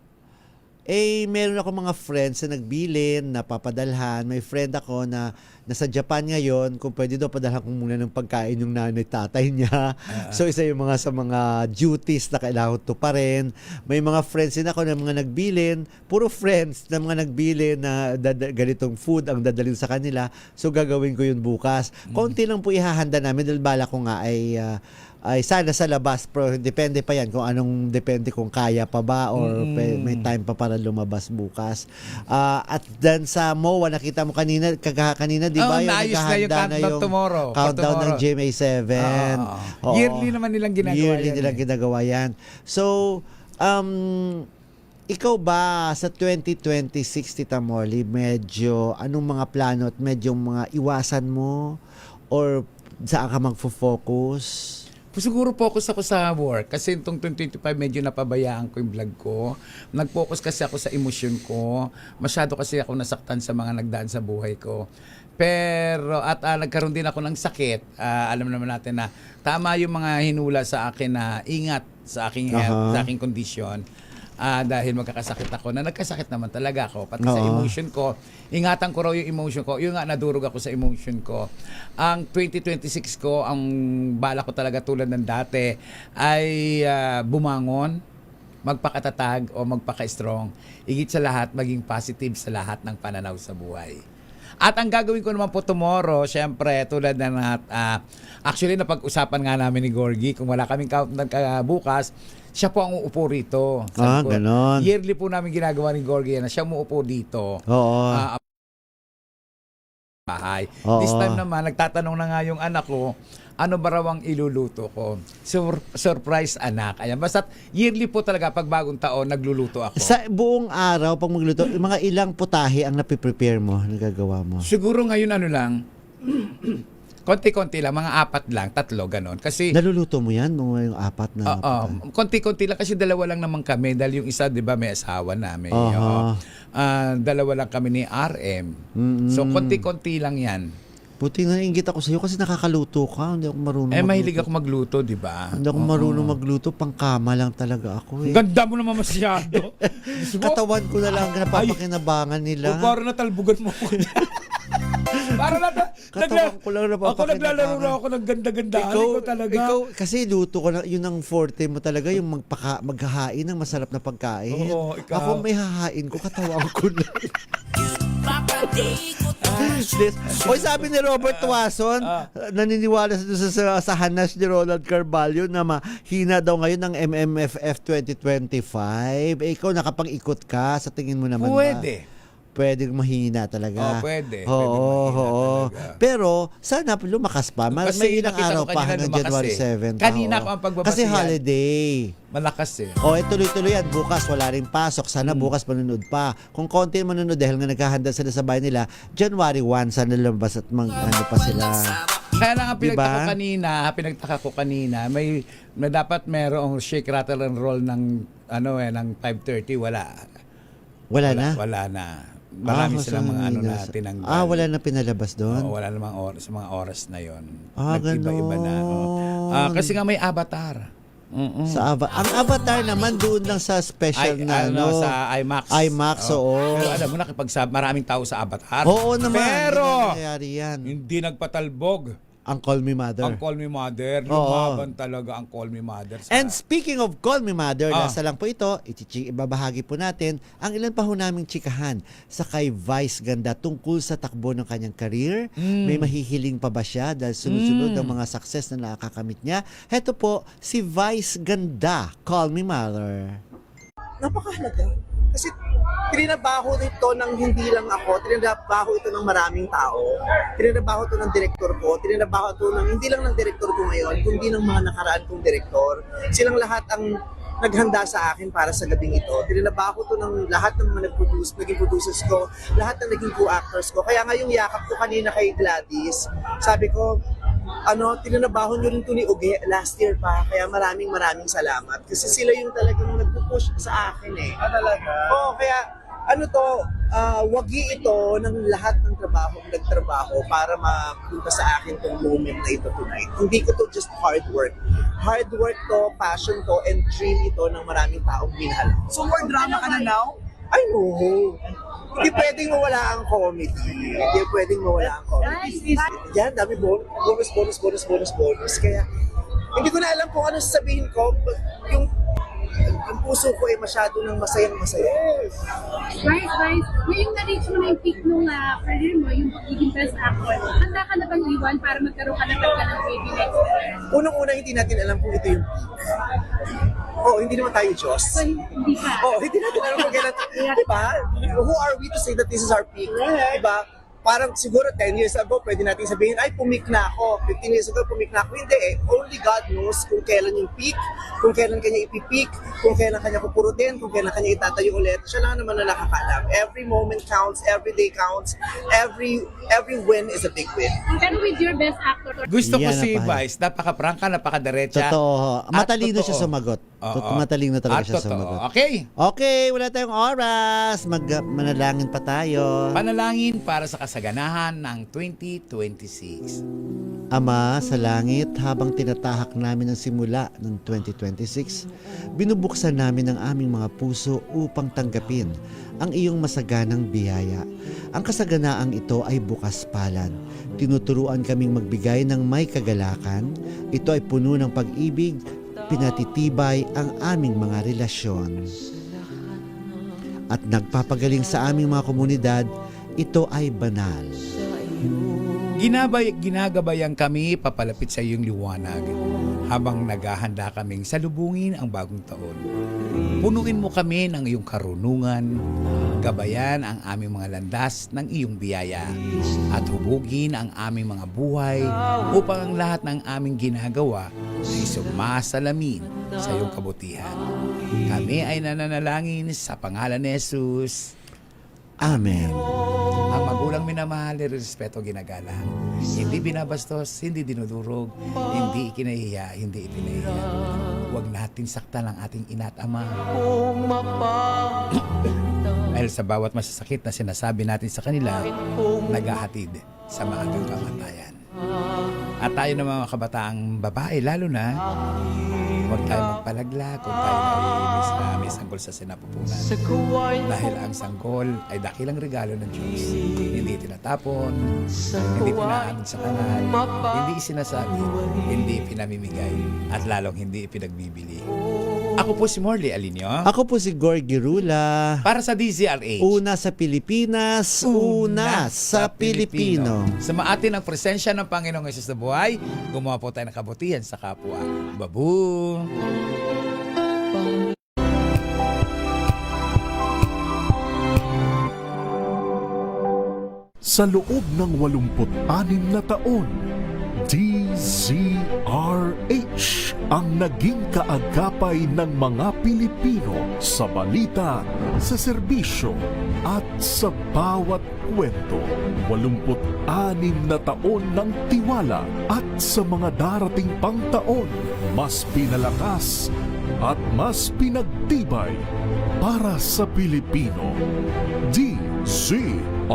Speaker 8: Meron ako mga friends na nagbilin, napapadalhan. May friend ako na nasa Japan ngayon, kung pwede daw padalhan ko muna ng pagkain yung nanay tatay niya. So isa yung sa mga duties na kailangan tuparin. May mga friends din ako na mga nagbilin, puro friends na mga nagbilin na ganitong food ang dadalhin sa kanila. So gagawin ko yun bukas. Konti lang po ihahanda namin dahil bala ko nga ay sana sa labas, pero depende pa yan depende kung kaya pa ba or may time pa para lumabas bukas. At then sa MOA, nakita mo kanina di ba yung naghahanda na yung countdown ng GMA7.
Speaker 7: Yearly naman nilang
Speaker 8: ginagawa yan. So, ikaw ba sa 2026, Tita Molly, medyo anong mga plano at medyo mga iwasan mo or saan ka magfo-focus?
Speaker 7: Siguro focus ako sa work kasi itong 2025 medyo napabayaan ko yung vlog ko. Nag-focus kasi ako sa emosyon ko. Masyado kasi ako nasaktan sa mga nagdaan sa buhay ko. Pero nagkaroon din ako ng sakit. Alam naman natin na tama yung mga hinula sa akin na ingat sa aking health, sa aking kondisyon. Dahil magkakasakit ako na nagkasakit naman talaga ako pati sa emotion ko. Ingatan ko raw yung emotion ko. Yung nga nadurog ako sa emotion ko. Ang 2026 ko, ang bala ko talaga tulad ng dati ay bumangon, magpakatatag o magpaka-strong. Higit sa lahat, maging positive sa lahat ng pananaw sa buhay. At ang gagawin ko naman po tomorrow, syempre, tulad na actually napag-usapan nga namin ni Gorgie, kung wala kaming countdown bukas, siya po ang uupo rito.
Speaker 8: Ganon.
Speaker 7: Yearly po namin ginagawa ni Gorgie na siya umuupo dito.
Speaker 8: Oo.
Speaker 7: bahay.
Speaker 8: Oo.
Speaker 7: This time naman, nagtatanong na nga yung anak ko, ano ba raw ang iluluto ko? Surprise anak. Ayan, basta yearly po talaga pag bagong taon, nagluluto ako.
Speaker 8: Sa buong araw, pag magluto, mga ilang putahe ang napiprepare mo, nagagawa mo?
Speaker 7: Siguro ngayon ano lang, konti-konti lang, mga 4 lang, 3, ganon. Kasi
Speaker 8: Naluluto mo yan, yung 4 na putahe?
Speaker 7: konti-konti lang kasi 2 lang naman kami dahil yung isa 'di ba may asawa na may
Speaker 8: Aha.
Speaker 7: 2 lang kami ni RM. So konti-konti lang 'yan.
Speaker 8: Buti na nainggit ako sa'yo kasi nakakaluto ka. Hindi ako marunong
Speaker 7: Mahilig ako magluto, 'di ba?
Speaker 8: Hindi ako marunong magluto, pangkama lang talaga ako eh.
Speaker 7: Ganda mo naman masyado.
Speaker 8: Katawan ko na lang napapakinabangan nila.
Speaker 7: Parang natalbugan mo ako. Para
Speaker 8: Katawan ko lang
Speaker 7: ako naglalaro na ako ng ganda-ganda. Ikaw talaga.
Speaker 8: Ikaw, kasi luto ko na, yun ang forte mo talaga, yung maghahain ng masarap na pagkain.
Speaker 7: Oo, ikaw.
Speaker 8: Ako may hahain ko, katawan ko na. Oy, sabi ni Robert Tuason, naniniwala sa hanas ni Ronald Carvalho na mahina daw ngayon ng MMFF 2025. Ikaw nakapang-ikot ka, sa tingin mo naman
Speaker 7: Pwede.
Speaker 8: Pwede mahina talaga.
Speaker 7: Pwede.
Speaker 8: Oo. Pero sana lumakas pa.
Speaker 7: Kasi
Speaker 8: May ilang
Speaker 7: nakita
Speaker 8: araw
Speaker 7: ko
Speaker 8: pa
Speaker 7: kanina
Speaker 8: hanggang
Speaker 7: lumakas
Speaker 8: January 7.
Speaker 7: Kanina ko ang pagbabasihan.
Speaker 8: Kasi holiday.
Speaker 7: Malakas eh.
Speaker 8: Tuloy-tuloy yan. Bukas wala rin pasok. Sana bukas manunod pa. Kung konti manunod dahil nga naghahanda sila sa bahay nila, January 1 sana lumabas at ano pa sila.
Speaker 7: Kaya lang ang pinagtaka ko kanina, may dapat merong shake, rattle and roll ng ng 5:30, wala na. Marami silang mga na tinanggal.
Speaker 8: Wala na pinalabas doon?
Speaker 7: Wala namang oras, sa mga oras na yon.
Speaker 8: Nag-iba-iba
Speaker 7: na. Kasi nga may Avatar.
Speaker 8: Ang Avatar naman doon lang sa special
Speaker 7: sa IMAX.
Speaker 8: Oo.
Speaker 7: Pero alam mo na kapag maraming tao sa Avatar.
Speaker 8: Oo naman.
Speaker 7: Pero
Speaker 8: yan.
Speaker 7: hindi nagpatalbog.
Speaker 8: Ang Call Me Mother.
Speaker 7: Ang Call Me Mother. Lumaban talaga ang Call Me Mother.
Speaker 8: And speaking of Call Me Mother, nasa lang po ito, ibabahagi po natin ang ilan pa ho naming chikahan sa kay Vice Ganda tungkol sa takbo ng kanyang career. May mahihiling pa ba siya dahil sunod-sunod ang mga success na nakakamit niya? Heto po, si Vice Ganda, Call Me Mother.
Speaker 15: Napakahalaga. Kasi trinabaho ito ng hindi lang ako, trinabaho ito ng maraming tao. Trinabaho ito ng direktor ko, trinabaho ito ng hindi lang ng direktor ko ngayon, kundi ng mga nakaraan kong direktor. Silang lahat ang naghanda sa akin para sa gabing ito. Trinabaho ito ng lahat ng mga naging producers ko, lahat ng naging co-actors ko. Kaya nga yung yakap ko kanina kay Gladys, sabi ko, tinanabaho nyo rin ito ni Uge last year pa, kaya maraming salamat. Kasi sila yung talagang nagpupush sa akin eh. Talaga? Oo, kaya wagi ito ng lahat ng nagtrabaho para mapunta sa akin tong moment na ito tonight. Hindi ko to just hard work. Hard work to, passion to, and dream ito ng maraming taong minahal. So more drama ka na now? Ay, no. Hindi pwedeng mawala ang comedy. Hindi pwedeng mawala ang comedy. Yan, dami bonus. Kaya, hindi ko na alam kung ano sasabihin ko. Yung puso ko ay masyado nang masayang masaya.
Speaker 13: Vice, ngayong na-reach mo na yung peak nung career mo, yung pagiging best actor, handa ka na bang iwan para magkaroon ka na talaga ng baby next year?
Speaker 15: Unang-una, hindi natin alam kung ito yung peak. Hindi naman tayo Diyos.
Speaker 13: So, hindi pa.
Speaker 15: Hindi natin alam kung kailan. Diba? Who are we to say that this is our peak? Diba? Parang siguro 10 years ago, pwede natin sabihin, ay, pumik na ako. 15 years ago, pumik na ako. Hindi eh. Only God knows kung kailan yung peak, kung kailan kanya ipipik, kung kailan kanya pupurutin, kung kailan kanya itatayo ulit. Siya lang naman na nakakaalam. Every moment counts, every day counts, every win is a big win.
Speaker 13: Pero with your best actor,
Speaker 7: gusto ko si Vice, napaka-prangka, napaka-diretsa.
Speaker 8: Totoo. Matalino siya sumagot. Matalino talaga siya sumagot. Okay, wala tayong oras. Manalangin pa tayo.
Speaker 7: Panalangin para sa kasaganahan ng 2026.
Speaker 8: Ama, sa langit, habang tinatahak namin ang simula ng 2026, binubuksan namin ang aming mga puso upang tanggapin ang iyong masaganang biyaya. Ang kasaganaang ito ay bukas palad. Tinuturuan kaming magbigay ng may kagalakan. Ito ay puno ng pag-ibig, pinatitibay ang aming mga relasyon. At nagpapagaling sa aming mga komunidad, ito ay banal.
Speaker 7: Ginagabayan kami papalapit sa iyong liwanag habang naghahanda kaming salubungin ang bagong taon. Punuin mo kami ng iyong karunungan, gabayan ang aming mga landas ng iyong biyaya, at hubugin ang aming mga buhay upang ang lahat ng aming ginagawa ay sumasalamin sa iyong kabutihan. Kami ay nananalangin sa pangalan ni Jesus.
Speaker 8: Amen.
Speaker 7: Ang magulang minamahal, respeto, ginagalang. Hindi binabastos, hindi dinudurog, hindi ikinahiya, hindi ipinahiya. Huwag natin saktan ang ating ina at ama. Dahil sa bawat masasakit na sinasabi natin sa kanila, naghahatid sa maagang kamatayan. At tayo ng mga kabataang babae, lalo na, huwag tayo magpalaglag kung tayo ay may sanggol sa sinapupunan. Dahil ang sanggol ay dakilang regalo ng Diyos. Hindi tinatapon, hindi pinaanod sa kanal, hindi isinasabi, hindi pinamimigay, at lalong hindi ipinagbibili. Ako po si Morley Alinio.
Speaker 8: Ako po si Gorgie Rula.
Speaker 7: Para sa DZRH.
Speaker 8: Una sa Pilipinas, una sa Pilipino.
Speaker 7: Sumaatin ang presensya ng Panginoong Hesus na buhay. Gumawa po tayo ng kabutihan sa kapwa. Babu!
Speaker 1: Sa loob ng 86 na taon, DZRH ang naging kaagapay ng mga Pilipino sa balita, sa serbisyo at sa bawat kwento. 86 na taon ng tiwala at sa mga darating pang taon, mas pinalakas at mas pinagtibay para sa Pilipino. DZRH,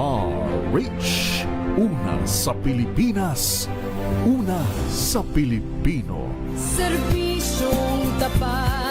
Speaker 1: una sa Pilipinas, una sa Pilipino.
Speaker 2: Serbisyong tapat